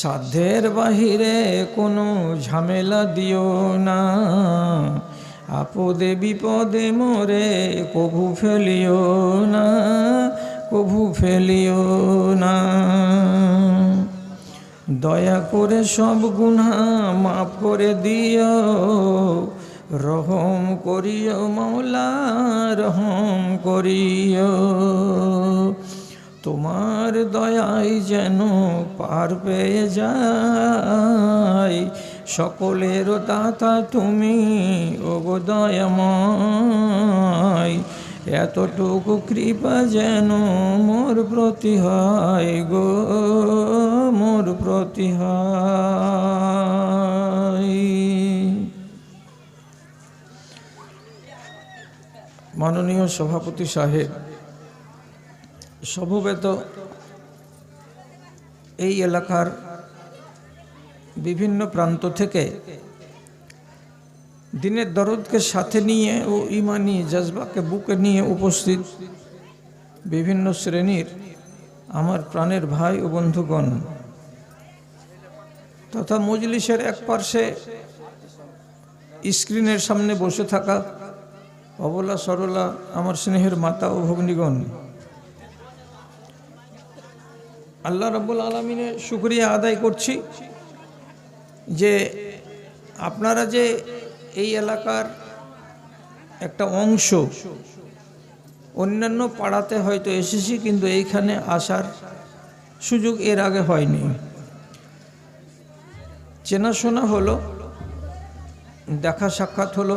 সাধ্যের বাহিরে কোনো ঝামেলা দিও না, আপদে বিপদে মোরে কভু ফেলিও না, কভু ফেলিও না। দয়া করে সব গুনাহ মাফ করে দিও, রহম করিও মওলা রহম করিও। তোমার দয়ায় যেন পার পেয়ে যায়, সকলের দাতা তুমি ওগো দয়াময়। এতটুকু কৃপা যেন মোর প্রতি হয় গো, মোর প্রতি হয়। মাননীয় সভাপতি সাহেব, সমবেত এই এলাকার বিভিন্ন প্রান্ত থেকে দিনের দরদকে সাথে নিয়ে ও ইমানি জজবাকে বুকে নিয়ে উপস্থিত বিভিন্ন শ্রেণীর আমার প্রাণের ভাই ও বন্ধুগণ তথা মজলিসের এক পার্শ্বে স্ক্রিনের সামনে বসে থাকা অবলা সরলা আমার স্নেহের মাতা ও ভগ্নীগণ, আল্লাহ রাব্বুল আলামিনের শুকরিয়া আদায় করছি যে আপনারা যে এই এলাকার একটা অংশ, অন্যান্য পাড়াতে হয়তো এসেছি কিন্তু এইখানে আসার সুযোগ এর আগে হয়নি। চেনাশোনা হলো, দেখা সাক্ষাৎ হলো,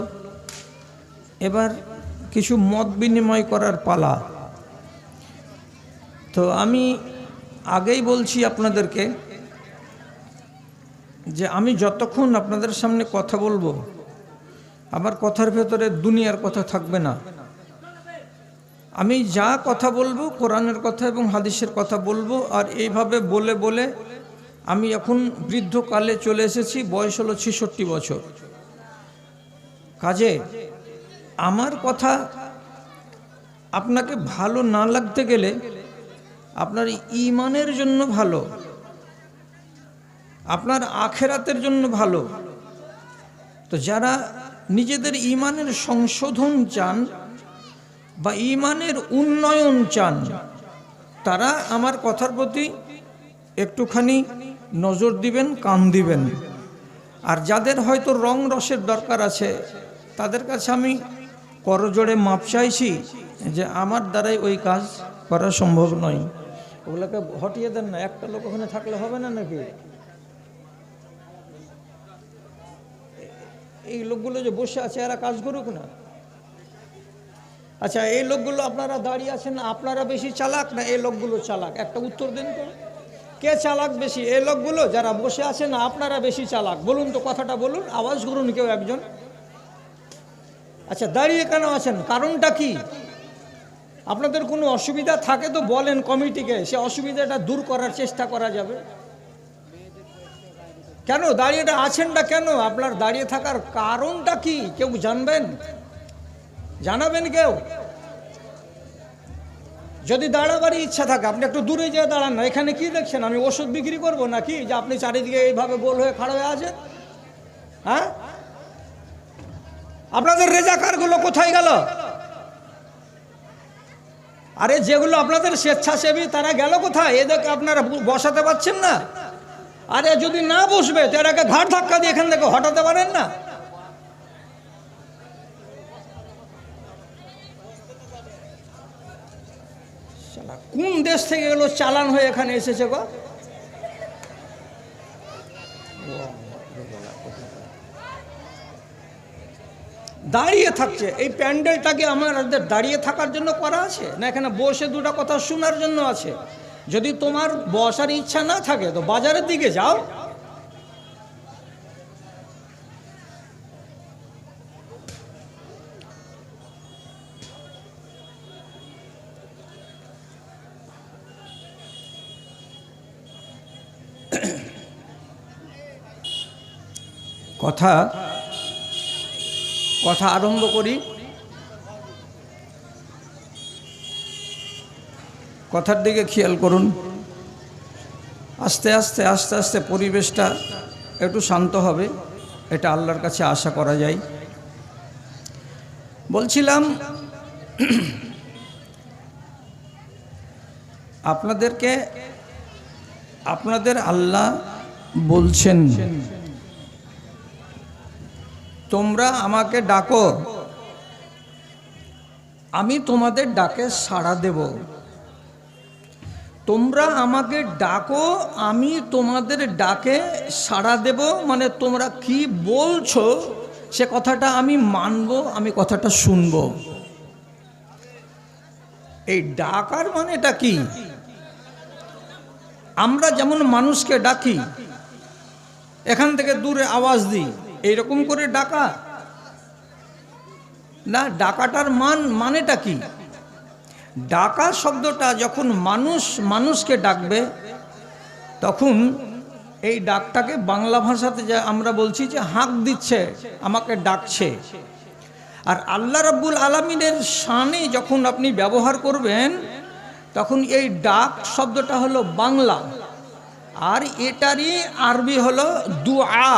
এবার কিছু মত বিনিময় করার পালা। তো আমি আগেই বলছি আপনাদেরকে যে আমি যতক্ষণ আপনাদের সামনে কথা বলবো আমার কথার ভেতরে দুনিয়ার কথা থাকবে না। আমি যা কথা বলবো কোরআনের কথা এবং হাদিসের কথা বলবো। আর এইভাবে বলে বলে আমি এখন বৃদ্ধকালে চলে এসেছি, বয়স হলো 66 বছর। কাজে আমার কথা আপনাকে ভালো না লাগতে গেলে আপনার ঈমানের জন্য ভালো, আপনার আখেরাতের জন্য ভালো। তো যারা নিজেদের ঈমানের সংশোধন চান বা ঈমানের উন্নয়ন চান তারা আমার কথার প্রতি একটুখানি নজর দিবেন, কান দিবেন। আর যাদের হয়তো রং রসের দরকার আছে তাদের কাছে আমি করজোড়ে মাপ চাইছি যে আমার দ্বারাই ওই কাজ করা সম্ভব নয়। ওগুলোকে হটিয়ে দেন না, একটা লোক ওখানে থাকলে হবে না নাকি? এই লোকগুলো যে বসে আছে এরা কাজ করুক না। আচ্ছা, এই লোকগুলো আপনারা দাঁড়িয়ে আছেন, আপনারা বেশি চালাক না এই লোকগুলো চালাক? একটা উত্তর দিন তো, কে চালাক বেশি, এই লোকগুলো যারা বসে আছেন না আপনারা বেশি চালাক? বলুন তো, কথাটা বলুন, আওয়াজ করুন কেউ একজন। আচ্ছা, দাঁড়িয়ে কেন আছেন, কারণটা কি? আপনাদের কোনো অসুবিধা থাকে তো বলেন কমিটিকে, সে অসুবিধাটা দূর করার চেষ্টা করা যাবে। কেন দাঁড়িয়েটা আছেনটা কেন? আপনার দাঁড়িয়ে থাকার কারণটা কি কেউ জানবেন? জানাবেন কেউ? যদি দাঁড়াবারই ইচ্ছা থাকে আপনি একটু দূরে যেয়ে দাঁড়ান না। এখানে কি দেখছেন, আমি ওষুধ বিক্রি করব নাকি যে আপনি চারিদিকে এইভাবে গোল হয়ে খাড়া হয়ে আছেন? হ্যাঁ, আপনাদের রেজাকারগুলো কোথায় গেল? আরে যেগুলো আপনাদের স্বেচ্ছাসেবী তারা গেল কোথায়? এদেরকে আপনারা বসাতে পারছেন না? আরে যদি না বসবে তো এরাকে ঘাট ধাক্কা দিয়ে এখান থেকে হটাতে পারেন না? কোন দেশ থেকে এগুলো চালান হয়ে এখানে এসেছে গো? দাঁড়িয়ে থাকছে। এই প্যান্ডেলটাকে আমাদের দাঁড়িয়ে থাকার জন্য করা আছে না এখানে বসে দুটো কথা শোনার জন্য আছে? যদি তোমার বসার ইচ্ছা না থাকে তো বাজারের দিকে যাও। কথা আরম্ভ করি। কথার দিকে খেয়াল করুন। আস্তে আস্তে আস্তে আস্তে পরিবেশটা একটু শান্ত হবে, এটা আল্লাহর কাছে আশা করা যায়। বলছিলাম আপনাদেরকে, আপনাদের আল্লাহ বলছেন তোমরা আমাকে ডাকো, আমি তোমাদের ডাকে সাড়া দেব। তোমরা আমাকে ডাকো, আমি তোমাদের ডাকে সাড়া দেব, মানে তোমরা কি বলছো সে কথাটা আমি মানব, আমি কথাটা শুনব। এই ডাকার মানেটা কি? আমরা যেমন মানুষকে ডাকি, এখান থেকে দূরে আওয়াজ দিই, এইরকম করে ডাকা না। ডাকাটার মানেটা কি? ডাকা শব্দটা যখন মানুষকে ডাকবে, তখন এই ডাকটাকে বাংলা ভাষাতে যা আমরা বলছি যে হাঁক দিচ্ছে, আমাকে ডাকছে। আর আল্লাহ রাব্বুল আলামিনের শানে যখন আপনি ব্যবহার করবেন, তখন এই ডাক শব্দটা হলো বাংলা, আর এটারই আরবি হলো দুআ।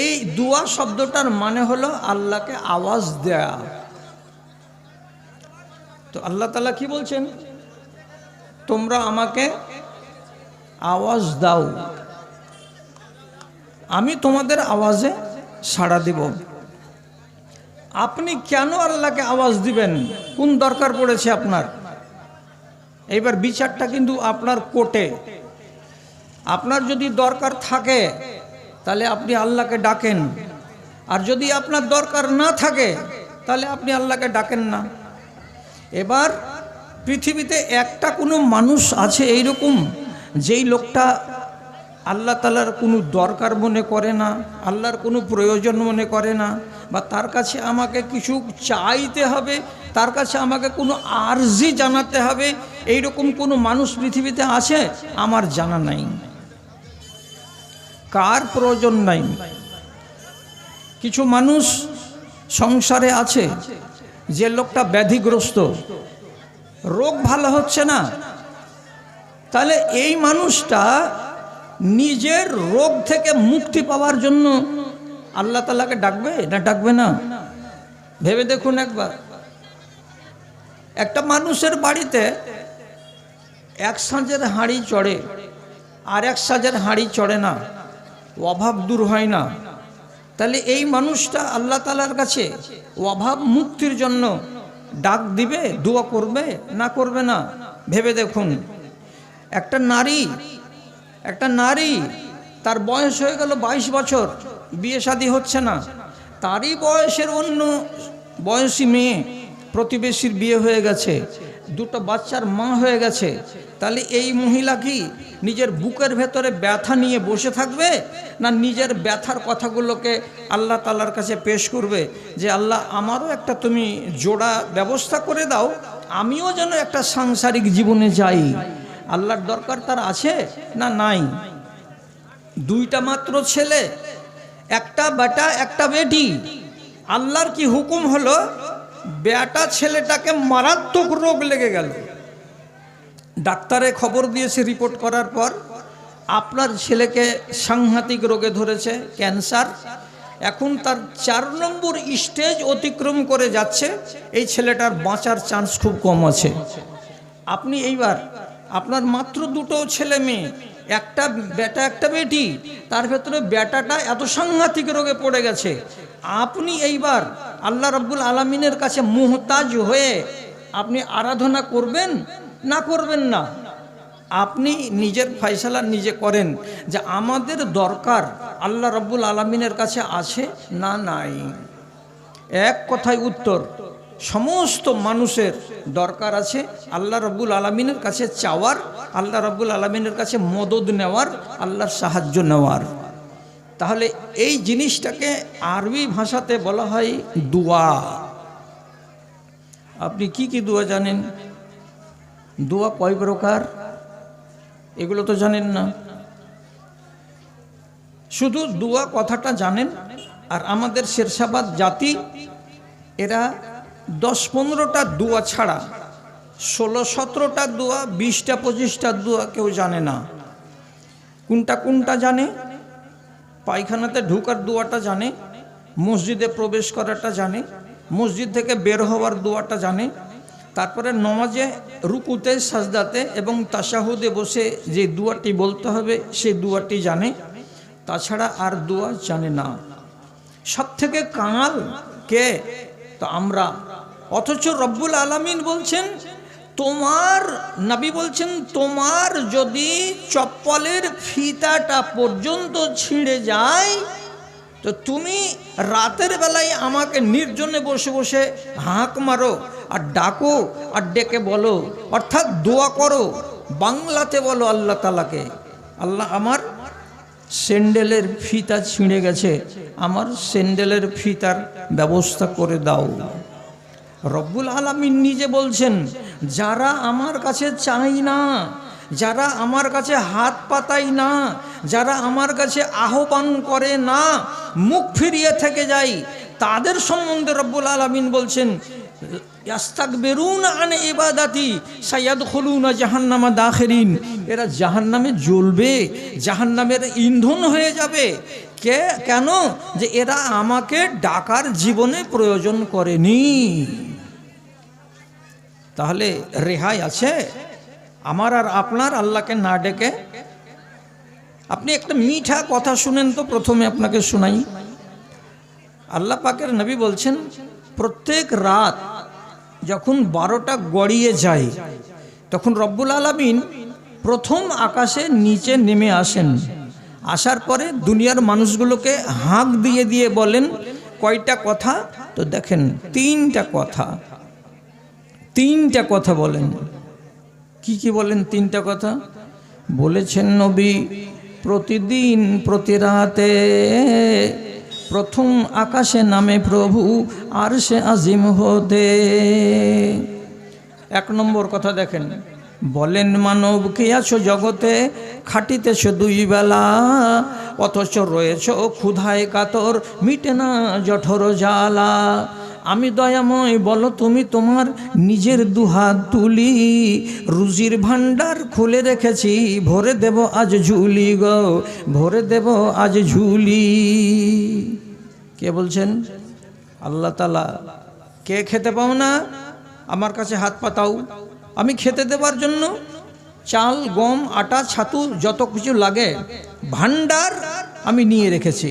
এই দুআ শব্দটার মানে হলো আল্লাহকে আওয়াজ দেয়া। তো আল্লাহ তাআলা কি বলছেন? তোমরা আমাকে আওয়াজ দাও, আমি তোমাদের আওয়াজে সাড়া দেব। আপনি কেন আল্লাহকে আওয়াজ দিবেন? কোন দরকার পড়েছে আপনার? এইবার বিচারটা কিন্তু আপনার কোর্টে। আপনার যদি দরকার থাকে তাহলে আপনি আল্লাহকে ডাকেন, আর যদি আপনার দরকার না থাকে তাহলে আপনি আল্লাহকে ডাকেন না। এবার পৃথিবীতে একটা কোনো মানুষ আছে এইরকম, যেই লোকটা আল্লাহ তাআলার কোনো দরকার মনে করে না, আল্লাহর কোনো প্রয়োজন মনে করে না, বা তার কাছে আমাকে কিছু চাইতে হবে, তার কাছে আমাকে কোনো আরজি জানাতে হবে, এইরকম কোনো মানুষ পৃথিবীতে আছে? আমার জানা নাই। কার প্রয়োজন নাই? কিছু মানুষ সংসারে আছে, যে লোকটা ব্যাধিগ্রস্ত, রোগ ভালো হচ্ছে না, তাহলে এই মানুষটা নিজের রোগ থেকে মুক্তি পাওয়ার জন্য আল্লাহ তাআলাকে ডাকবে না ডাকবে না? ভেবে দেখুন একবার। একটা মানুষের বাড়িতে এক সাঁজের হাঁড়ি চড়ে, আর এক সাঁজের হাঁড়ি চড়ে না, অভাব দূর হয় না, তাহলে এই মানুষটা আল্লাহ তাআলার কাছে অভাব মুক্তির জন্য ডাক দিবে, দোয়া করবে না করবে না? ভেবে দেখুন। একটা নারী তার বয়স হয়ে গেল 22 বছর, বিয়ে শাদী হচ্ছে না, তারই বয়সের অন্য বয়সী মেয়ে প্রতিবেশীর বিয়ে হয়ে গেছে, দুটো বাচ্চার মা হয়ে গেছে, তাহলে এই মহিলা কি নিজের বুকের ভেতরে ব্যথা নিয়ে বসে থাকবে, না নিজের ব্যথার কথাগুলোকে আল্লাহ তাআলার কাছে পেশ করবে যে আল্লাহ আমারও একটা তুমি জোড়া ব্যবস্থা করে দাও, আমিও যেন একটা সাংসারিক জীবনে যাই? আল্লাহর দরকার তার আছে না নাই? দুইটা মাত্র ছেলে, একটা বেটা একটা বেটি। আল্লাহর কি হুকুম হলো? বেটা ছেলেটাকে মারাত্মক রোগ লেগে গেল, ডাক্তারে খবর দিয়েছে রিপোর্ট করার পর আপনার ছেলেকে সাংঘাতিক রোগে ধরেছে, ক্যান্সার। এখন তার 4 নম্বর স্টেজ অতিক্রম করে যাচ্ছে, এই ছেলেটার বাঁচার চান্স খুব কম আছে। আপনি এইবার আপনার মাত্র দুটো ছেলে মেয়ে, একটা বেটা একটা বেটি, তার ভেতরে বেটাটা এত সাংঘাতিক রোগে পড়ে গেছে, আপনি এইবার আল্লাহ রাব্বুল আলামিনের কাছে মুহতাজ হয়ে আপনি আরাধনা করবেন না করবেন না? আপনি নিজের ফয়সালা নিজে করেন যে আমাদের দরকার আল্লাহ রাব্বুল আলামিনের কাছে আছে না নাই। এক কথায় উত্তর, সমস্ত মানুষের দরকার আছে আল্লাহ রাব্বুল আলামিনের কাছে চাওয়ার, আল্লাহ রাব্বুল আলামিনের কাছে মদদ নেওয়ার, আল্লাহর সাহায্য নেওয়ার। তাহলে এই জিনিসটাকে আরবি ভাষাতে বলা হয় দোয়া। আপনি কি কি দোয়া জানেন? দোয়া কয় প্রকার এগুলো তো জানেন না, শুধু দোয়া কথাটা জানেন। আর আমাদের শেরশাবাদ জাতি এরা 10-15টা দোয়া ছাড়া 16-17টা দোয়া, 20টা 25টা দোয়া কেউ জানে না। কোনটা কোনটা জানে? পায়খানাতে ঢোকার দোয়াটা জানে, মসজিদে প্রবেশ করাটা জানে, মসজিদ থেকে বের হওয়ার দোয়াটা জানে, তারপরে নমাজে রুকুতে সাজদাতে এবং তাশাহুদে বসে যে দোয়াটি বলতে হবে সেই দোয়াটি জানে, তাছাড়া আর দোয়া জানে না। সব থেকে কাঙাল কে? তো আমরা। অথচ রব্বুল আলামিন বলছেন, তোমার নবী বলছেন, তোমার যদি চপ্পলের ফিতাটা পর্যন্ত ছিঁড়ে যায় তো তুমি রাতের বেলায় আমাকে নির্জনে বসে বসে হাঁক মারো আর ডাকো আর ডেকে বলো, অর্থাৎ দোয়া করো, বাংলাতে বলো আল্লাহ তাআলাকে, আল্লাহ আমার স্যান্ডেলের ফিতা ছিঁড়ে গেছে, আমার স্যান্ডেলের ফিতার ব্যবস্থা করে দাও। রব্বুল আলামিন নিজে বলছেন, যারা আমার কাছে চাই না, যারা আমার কাছে হাত পাতায় না, যারা আমার কাছে আহ্বান করে না, মুখ ফিরিয়ে থেকে যায়, তাদের সম্বন্ধে রব্বুল আলামিন বলছেন, ইয়াস্তাকবিরুনা আন ইবাদাতি সায়াদখুলুনা জাহান্নামা দাখিরিন, এরা জাহান্নামে জ্বলবে, জাহান্নামের ইন্ধন হয়ে যাবে। কেন? যে এরা আমাকে ডাকার জীবনে প্রয়োজন করেনি। তাহলে রেহাই আছে আমার আর আপনার আল্লাহকে না ডেকে? আপনি একটা মিঠা কথা শুনেন তো, প্রথমে আপনাকে শোনাই। আল্লাহ পাকের নবী বলছেন, প্রত্যেক রাত যখন 12টা গড়িয়ে যায় তখন রব্বুল আলামিন প্রথম আকাশে নিচে নেমে আসেন। আসার পরে দুনিয়ার মানুষগুলোকে হাঁক দিয়ে দিয়ে বলেন, কয়টা কথা? তো দেখেন, তিনটা কথা। তিনটা কথা বলেন। কি কি বলেন? তিনটা কথা বলেছেন নবী, প্রতিদিন প্রতি রাতে প্রথম আকাশে নামে প্রভু আরশে আজিম হতে। এক নম্বর কথা দেখেন, বলেন, মানব কে আছো জগতে, খাটিতেছ দুই বেলা, অথচ রয়েছ ক্ষুধায় কাতর, মিটে না জঠর জ্বালা। আমি দয়াময়, বলো তুমি তোমার নিজের দুহাত তুলি, রুজির ভান্ডার খুলে রেখেছি, ভরে দেব আজ ঝুলি গো, ভরে দেব আজ ঝুলি। কে বলছেন? আল্লাহ তাআলা। কে খেতে পাও না? আমার কাছে হাত পাতাও, আমি খেতে দেবার জন্য চাল, গম, আটা, ছাতু যত কিছু লাগে ভান্ডার আমি নিয়ে রেখেছি,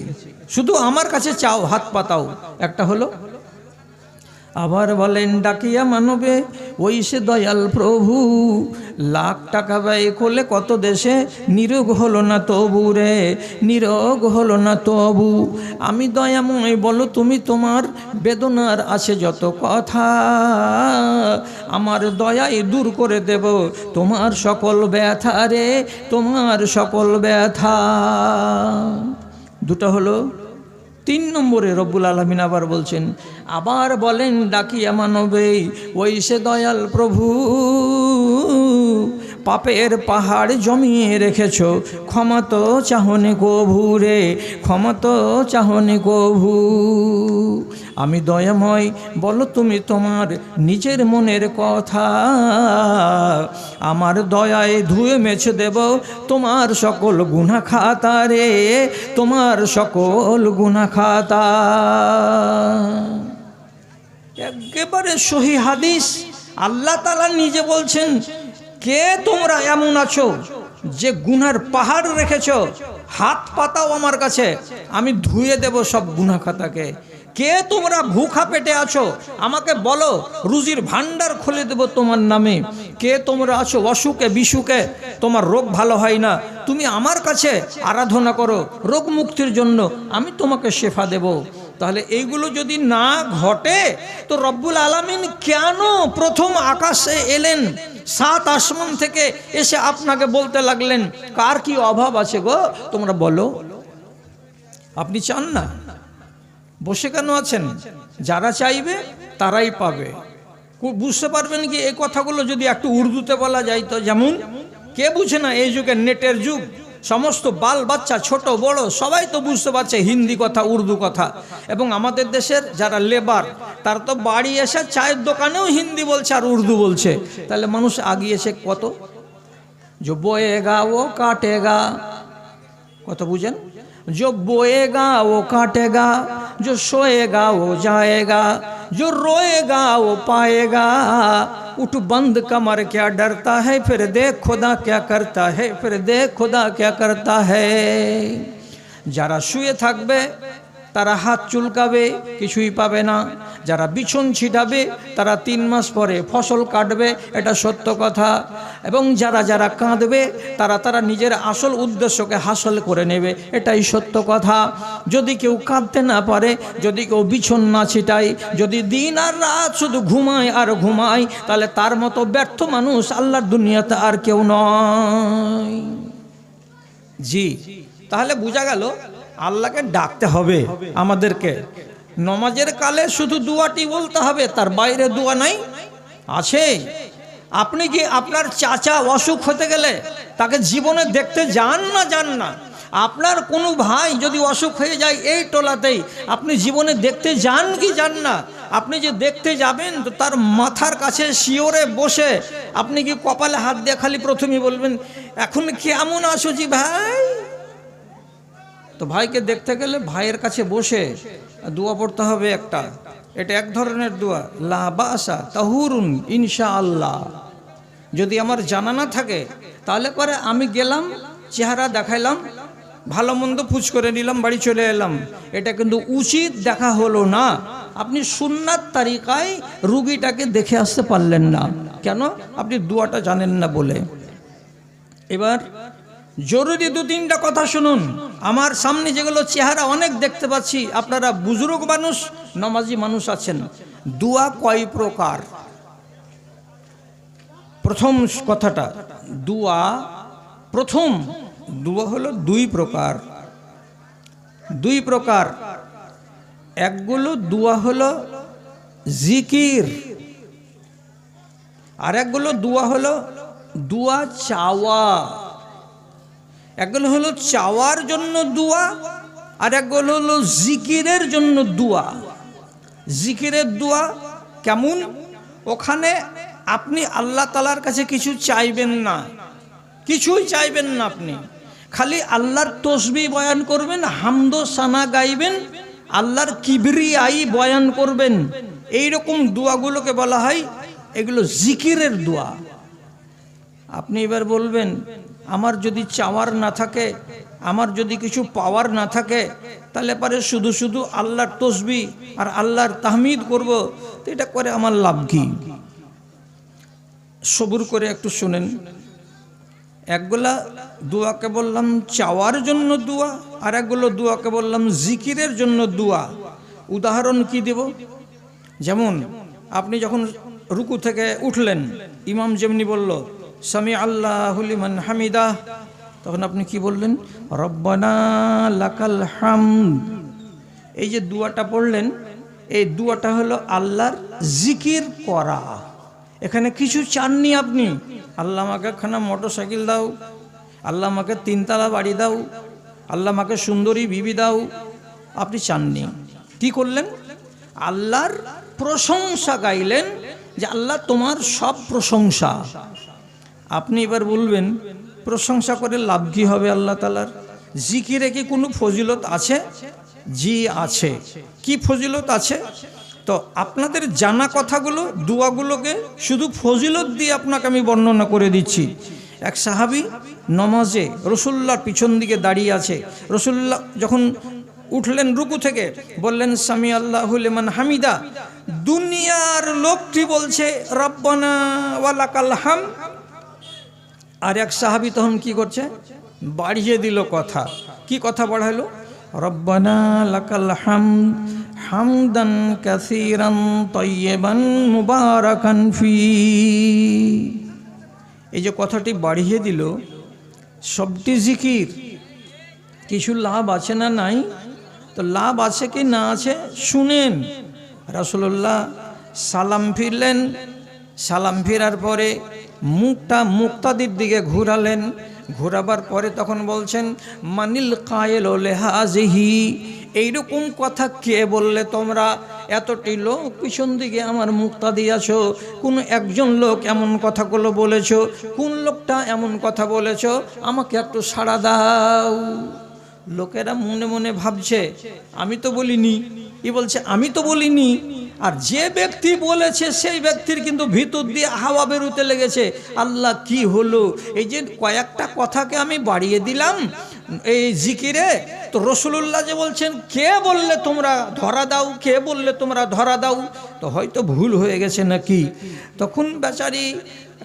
শুধু আমার কাছে চাও, হাত পাতাও। একটা হলো। আবার বলেন, ডাকিয়া মানবে ওই সে দয়াল প্রভু, লাখ টাকা ব্যয় করলে কত দেশে, নিরোগ হলো না তবু রে, নিরোগ হলো না তবু। আমি দয়াময়, বলো তুমি তোমার বেদনার আছে যত কথা, আমার দয়ায় দূর করে দেব তোমার সকল ব্যথা রে, তোমার সকল ব্যথা। দুটো হলো। তিন নম্বরে রব্বুল আলামিন আবার বলছেন, আবার বলেন, ডাকিয়া মানবে ওই সে দয়াল প্রভু, পাপের পাহাড় জমিয়ে রেখেছ, ক্ষমা তো চাহনি কভু রে, ক্ষমা তো চাহনি কভু। আমি দয়াময়, বলো তুমি তোমার নিজের মনের কথা, আমার দয়ায় ধুয়ে মেছে দেব তোমার সকল গুনাহ খাতা রে, তোমার সকল গুনাহ খাতা। একেবারে সহিহ হাদিস। আল্লাহ তাআলা নিজে বলছেন, কে তোমরা এমন আছো যে গুনার পাহাড় রেখেছো, হাত পাতাও আমার কাছে, আমি ধুয়ে দেব সব গুনাহ খাতাকে। কে তোমরা ভুখা পেটে আছো, আমাকে বলো, রুজির ভান্ডার খুলে দেব তোমার নামে। কে তোমরা আছো অসুখে বিসুখে, তোমার রোগ ভালো হয় না, তুমি আমার কাছে আরাধনা করো রোগ মুক্তির জন্য, আমি তোমাকে শেফা দেব। তাহলে এইগুলো যদি না ঘটে তো রব্বুল আলামিন কেন প্রথম আকাশে এলেন, 7 আসমান থেকে এসে আপনাকে বলতে লাগলেন, কার কি অভাব আছে গো তোমরা বলো? আপনি চান না? বসে কেন আছেন? যারা চাইবে তারাই পাবে। বুঝতে পারবেন কি এই কথাগুলো যদি একটু উর্দুতে বলা যায় তো? যেমন কে বুঝে না, এই যুগে নেটের যুগ, সমস্ত বাল বাচ্চা ছোট বড় সবাই তো বুঝতে পারছে হিন্দি কথা, উর্দু কথা। এবং আমাদের দেশের যারা লেবার, তারা তো বাড়ি এসে চায়ের দোকানেও হিন্দি বলছে আর উর্দু বলছে। তাহলে মানুষ আগিয়েছে কত। যে বয়েগা ও কাটেগা, কথা বুঝেন? जो बोएगा वो काटेगा, जो सोएगा वो जाएगा, जो रोएगा वो पाएगा। उठ बंद कमर क्या डरता है, फिर देख खुदा क्या करता है, फिर देख खुदा क्या करता है। যারা শুয়ে থাকবে তারা হাত চুলকাবে, কিছুই পাবে না। যারা বিছন ছিটাবে তারা 3 মাস পরে ফসল কাটবে, এটা সত্য কথা। এবং যারা যারা কাঁদবে তারা নিজের আসল উদ্দেশ্যকে হাসিল করে নেবে, এটাই সত্য কথা। যদি কেউ কাঁদতে না পারে, যদি কেউ বিছন না ছিটায়, যদি দিন আর রাত শুধু ঘুমায় আর ঘুমায়, তাহলে তার মতো ব্যর্থ মানুষ আল্লাহর দুনিয়াতে আর কেউ নয়। জি, তাহলে বোঝা গেল আল্লাহকে ডাকতে হবে আমাদেরকে। নমাজের কালে শুধু দোয়াটি বলতে হবে, তার বাইরে দোয়া নাই আছে। আপনি কি আপনার চাচা অসুখ হতে গেলে তাকে জীবনে দেখতে যান না? আপনার কোনো ভাই যদি অসুখ হয়ে যায় এই টোলাতেই, আপনি জীবনে দেখতে যান কি যান না? আপনি যে দেখতে যাবেন তো তার মাথার কাছে শিওরে বসে আপনি কি কপালে হাত দিয়ে খালি প্রথমেই বলবেন এখন কেমন আছো জি ভাই? তো ভাইকে দেখতে গেলে ভাইয়ের কাছে বসে দোয়া পড়তে হবে একটা। এটা এক ধরনের দোয়া, লা বাসা তাহুরুন ইনশাআল্লাহ। যদি আমার জানা না থাকে তাহলে পরে আমি গেলাম, চেহারা দেখাইলাম, ভালো মন্দ পুছ করে নিলাম, বাড়ি চলে এলাম, এটা কিন্তু উচিত দেখা হলো না। আপনি সুন্নাত তারিকায় রুগীটাকে দেখে আসতে পারলেন না, কেন? আপনি দোয়াটা জানেন না বলে। এবার জরুরি 2-3টা কথা শুনুন। আমার সামনে যেগুলো চেহারা অনেক দেখতে পাচ্ছি, আপনারা বুজুর্গ মানুষ, নামাজি মানুষ আছেন। দোয়া কয় প্রকার? প্রথম কথাটা, প্রথম দোয়া হলো 2 প্রকার। 2 প্রকার। একগুলো দোয়া হলো জিকির, আর একগুলো দোয়া হলো দোয়া চাওয়া। একগুলো হলো চাওয়ার জন্য দোয়া, আর একগুলো হলো জিকিরের জন্য দোয়া। জিকিরের দোয়া কেমন? ওখানে আপনি আল্লাহ তাআলার কাছে কিছু চাইবেন না, কিছুই চাইবেন না, আপনি খালি আল্লাহর তসবিহ বয়ান করবেন, হামদ সানা গাইবেন, আল্লাহর কিবরিয়াই বয়ান করবেন। এইরকম দোয়াগুলোকে বলা হয়, এগুলো জিকিরের দোয়া। আপনি এবার বলবেন আমার যদি চাওয়ার না থাকে, আমার যদি কিছু পাওয়ার না থাকে, তাহলে পরে শুধু শুধু আল্লাহর তসবিহ আর আল্লাহর তাহমিদ করব, তো এটা করে আমার লাভ কি? সবুর করে একটু শুনেন। একগুলা দোয়াকে বললাম চাওয়ার জন্য দোয়া, আর একগুলো দোয়াকে বললাম জিকিরের জন্য দোয়া। উদাহরণ কি দেব? যেমন আপনি যখন রুকু থেকে উঠলেন, ইমাম যেমনি বলল সামি আল্লাহু লিমান হামিদা, তখন আপনি কি বললেন? রব্বানা লাকাল হামদ। এই যে দোয়াটা পড়লেন, এই দোয়াটা হলো আল্লাহর জিকির করা। এখানে কিছু চাননি আপনি, আল্লাহ আমাকে একখানা মোটরসাইকেল দাও, আল্লাহ আমাকে 3 তলা বাড়ি দাও, আল্লাহ আমাকে সুন্দরী বিবি দাও, আপনি চাননি। কি করলেন? আল্লাহর প্রশংসা গাইলেন যে আল্লাহ তোমার সব প্রশংসা। আপনি এবার বলবেন প্রশংসা করে লাভ কি হবে আল্লাহ তাআলার? জিকিরে কি কোনো ফজিলত আছে? জি আছে। কি ফজিলত আছে? তো আপনাদের জানা কথাগুলো, দোয়াগুলোকে শুধু ফজিলত দিয়ে আপনাকে আমি বর্ণনা করে দিচ্ছি। এক সাহাবী নামাজে রাসূলুল্লাহর পিছন দিকে দাঁড়িয়ে আছে। রাসূলুল্লাহ যখন উঠলেন রুকু থেকে, বললেন সামি আল্লাহু লিমান হামিদা। দুনিয়ার লোকটি বলছে রব্বানা ওয়া লাকাল হামদ, আর এক সাহাবী তখন কি করছে? বাড়িয়ে দিল কথা। কি কথা বাড়াইলো? রব্বানা লাকাল হামদ হামদান কাসীরান তাইয়িবান মুবারাকান ফি। এই যে কথাটি বাড়িয়ে দিল, সবটি জিকির। কিছু লাভ আছে না নাই? তো লাভ আছে কি না আছে শুনেন। রাসূলুল্লাহ সালাম ফিরলেন, সালাম ফেরার পরে মুখটা মুক্তাদির দিকে ঘুরালেন। ঘোরাবার পরে তখন বলছেন মানিল কায়েল লেহাজিহি, এইরকম কথা কে বললে তোমরা? এতটি লোক পিছন দিকে আমার মুক্তাদি আছো, কোন একজন লোক এমন কথাগুলো বলেছো? কোন লোকটা এমন কথা বলেছো? আমাকে একটু সাড়া দাও। লোকেরা মনে মনে ভাবছে আমি তো বলিনি, ই বলছে আমি তো বলিনি। আর যে ব্যক্তি বলেছে সেই ব্যক্তির কিন্তু ভিতর দিয়ে হাওয়া বেরোতে লেগেছে, আল্লাহ কি হলো, এই যে কয়েকটা কথাকে আমি বাড়িয়ে দিলাম এই জিকিরে, তো রসুলুল্লাহ যে বলছেন কে বললে তোমরা ধরা দাও, কে বললে তোমরা ধরা দাও, তো হয়তো ভুল হয়ে গেছে নাকি। তখন বেচারি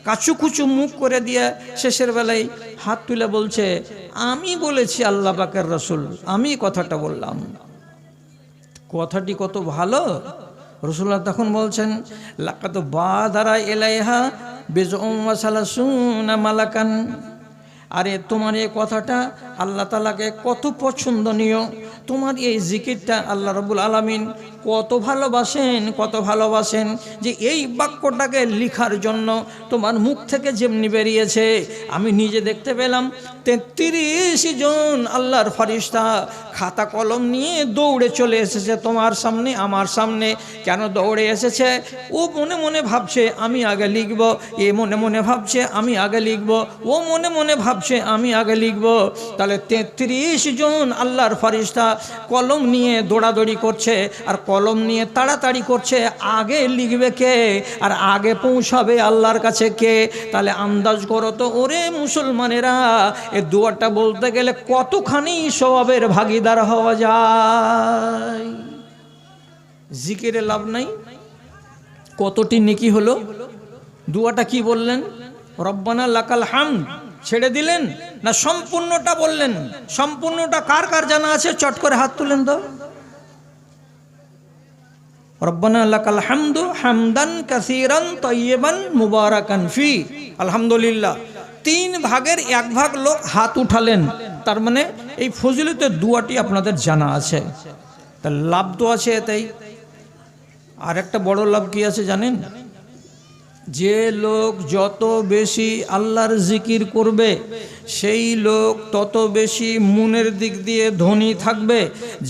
কাচুকুচু মুখ করে দিয়ে শেষের বেলায় হাত তুলে বলছে আমি বলেছি আল্লাহ পাকের রসুল, আমি কথাটা বললাম। কথাটি কত ভালো। রসুল্লাহ তখন বলছেন লাকাত বাদারা এলাইহা বিজউম ওয়া সালাসুনা মালাকান, আরে তোমার এই কথাটা আল্লাহ তাআলাকে কত পছন্দনীয়, তোমার এই জিকিরটা আল্লাহ রাব্বুল আলামিন কত ভালোবাসেন, কত ভালোবাসেন যে এই বাক্যটাকে লিখার জন্য তোমার মুখ থেকে যেমনি বেরিয়েছে আমি নিজে দেখতে পেলাম 33 জন আল্লাহর ফেরেশতা খাতা কলম নিয়ে দৌড়ে চলে এসেছে তোমার সামনে, আমার সামনে। কেন দৌড়ে এসেছে? ও মনে মনে ভাবছে আমি আগে লিখব, এ মনে মনে ভাবছে আমি আগে লিখব, ও মনে মনে ভাবছে আমি আগে লিখব। তাহলে 33 জন আল্লাহর ফেরেশতা কলম নিয়ে দৌড়াদৌড়ি করছে, আর কলম নিয়ে তাড়াতাড়ি করছে আগে লিখবে কে আর আগে পৌঁছাবে আল্লাহর কাছে কে। তাহলে আন্দাজ করো তো ওরে মুসলমানেরা, এই দুয়াটা বলতে গেলে কতখানি সওয়াবের ভাগীদার হওয়া যায়। জিকিরে লাভ নাই, কতটি নেকি হলো। দুয়াটা কি বললেন? রব্বানা লাকাল হামদ ছেড়ে দিলেন না সম্পূর্ণটা বললেন? সম্পূর্ণটা কার কার জানা আছে চট করে হাত তুলেন তো। রব্বানা লাকাল হামদু হামদান কাসীরান তাইয়িবান মুবারাকান ফি, আলহামদুলিল্লাহ। 3 ভাগের 1 ভাগ লোক হাত উঠালেন, তার মানে এই ফজিলতের দুয়াটি আপনাদের জানা আছে। তার লাভ তো আছে এতেই। আর একটা বড় লাভ কি আছে জানেন? যে লোক যত বেশি আল্লাহর জিকির করবে সেই লোক তত বেশি মনের দিক দিয়ে ধনী থাকবে।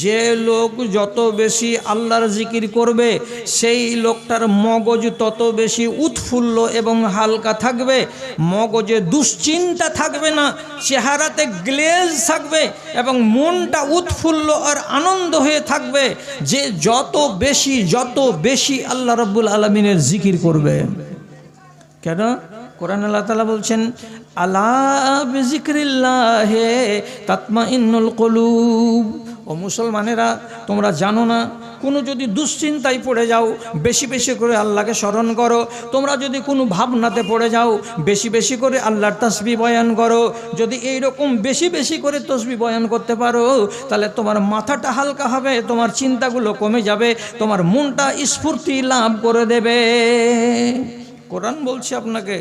যে লোক যত বেশি আল্লাহর জিকির করবে সেই লোকটার মগজ তত বেশি উৎফুল্ল এবং হালকা থাকবে। মগজে দুশ্চিন্তা থাকবে না, চেহারাতে গ্লেজ থাকবে এবং মনটা উৎফুল্ল আর আনন্দ হয়ে থাকবে। যে যত বেশি আল্লাহ রাব্বুল আলামিনের জিকির করবে। কেন? কোরআন আল্লাহ তাআলা বলছেন আলা বিজিক্রিল্লাহি তাতমাইন্নুল কুলুব। ও মুসলমানেরা, তোমরা জানো না কোনো যদি দুশ্চিন্তায় পড়ে যাও বেশি বেশি করে আল্লাহকে স্মরণ করো। তোমরা যদি কোনো ভাবনাতে পড়ে যাও বেশি বেশি করে আল্লাহর তাসবিহ বয়ান করো। যদি এইরকম বেশি বেশি করে তাসবিহ বয়ান করতে পারো তাহলে তোমার মাথাটা হালকা হবে, তোমার চিন্তাগুলো কমে যাবে, তোমার মনটা স্ফূর্তি লাভ করে দেবে। কোরআন বলছে আপনাকে।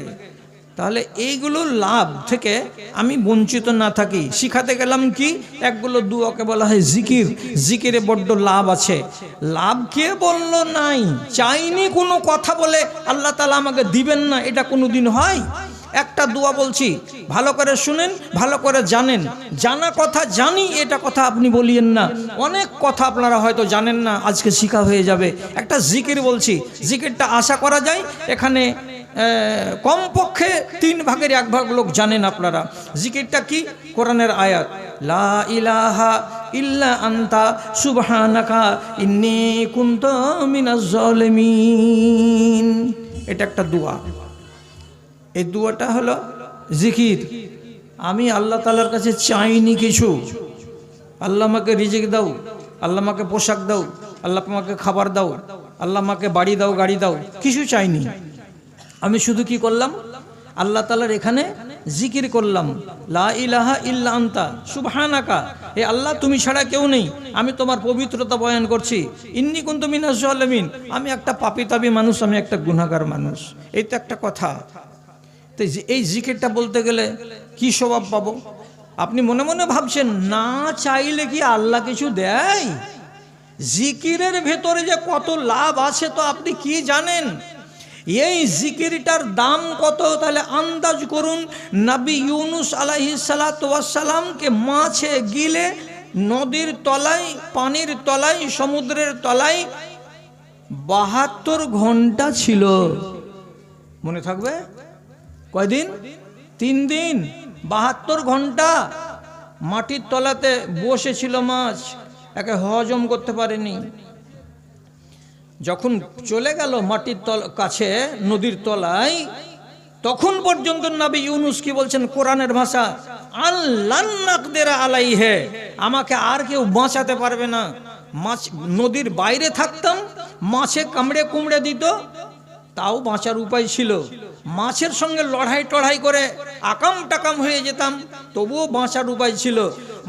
তাহলে এইগুলো লাভ থেকে আমি বঞ্চিত না থাকি। শিখাতে গেলাম কি? একগুলো দুয়াকে বলা হয় জিকির। জিকিরে বড্ড লাভ আছে। লাভ কে বললো নাই? চাইনি কোনো কথা বলে আল্লাহ তাআলা আমাকে দিবেন না, এটা কোনো দিন হয়? একটা দোয়া বলছি, ভালো করে শুনেন, ভালো করে জানেন। জানা কথা জানি এটা কথা আপনি বলিয়েন না। অনেক কথা আপনারা হয়তো জানেন না, আজকে শিখা হয়ে যাবে। একটা জিকির বলছি, জিকিরটা আশা করা যায় এখানে কমপক্ষে 3 ভাগের 1 ভাগ লোক জানেন আপনারা। জিকিরটা কি? কোরআনের আয়াত লা ইলাহা ইল্লা আনতা সুবহানাকা ইন্নী কুনতু মিনাজ জালিমিন। এটা একটা দোয়া। এই দোয়াটা হলো জিকির। আমি আল্লাহ তাআলার কাছে চাইনি কিছু, আল্লাহ আমাকে রিজিক দাও, আল্লাহ আমাকে পোশাক দাও, আল্লাহ আমাকে খাবার দাও, আল্লাহ আমাকে বাড়ি দাও, গাড়ি দাও, কিছু চাইনি। আমি শুধু কি করলাম? আল্লাহ তাআলার এখানে জিকির করলাম, লা ইলাহা ইল্লা আনতা সুবহানাকা, এ আল্লাহ তুমি ছাড়া কেউ নেই, আমি তোমার পবিত্রতা বয়ান করছি। ইন্নী কুনতু মিনাজ জালিমিন, আমি একটা পাপী মানুষ, আমি একটা গুনাহগার মানুষ। এই তো একটা কথা। তো এই জিকিরটা বলতে গেলে কি স্বভাব পাবো? আপনি মনে মনে ভাবছেন না চাইলে কি আল্লাহ কিছু দেয়? জিকিরের ভেতরে যে কত লাভ আছে তো আপনি কি জানেন? এই জিকিরটার দাম কত তাহলে আন্দাজ করুন। নবী ইউনুস আলাইহিস সালাতু ওয়াস সালামকে মাছে গিলে নদীর তলায়, পানির তলায়, সমুদ্রের তলায় 72 ঘন্টা ছিল। মনে থাকবে? কয়দিন? 3 দিন, 72 ঘন্টা। মাটির তলাতে বসেছিল মাছ, একে হজম করতে পারেনি। যখন চলে গেল মাটির কাছে নদীর তলায়, তখন পর্যন্ত নবী ইউনুস কি বলছেন কোরআনের ভাষা, আল্লান নাকদিরা আলাইহে, আমাকে আর কেউ বাঁচাতে পারবে না। মাছ নদীর বাইরে থাকতাম, মাছে কামড়ে কুমড়ে দিত, তাও বাঁচার উপায় ছিল। মাছের সঙ্গে লড়াই টড়াই করে আকাম টাকাম হয়ে যেতাম, তবুও বাঁচার উপায় ছিল।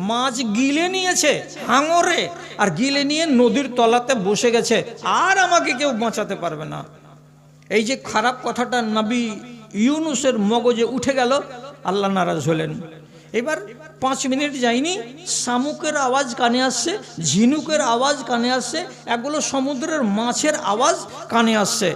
মাছ গিলে নিয়েছে হাঙরে, আর গিলে নিয়ে নদীর তলাতে বসে গেছে, আর আমাকে কেউ বাঁচাতে পারবে না। এই যে খারাপ কথাটা নবী ইউনুসের মগজে উঠে গেল, আল্লাহ নারাজ হলেন। এবার 5 মিনিট যায়নি, শামুকের আওয়াজ কানে আসছে, ঝিনুকের আওয়াজ কানে আসছে, এগুলো সমুদ্রের মাছের আওয়াজ কানে আসছে।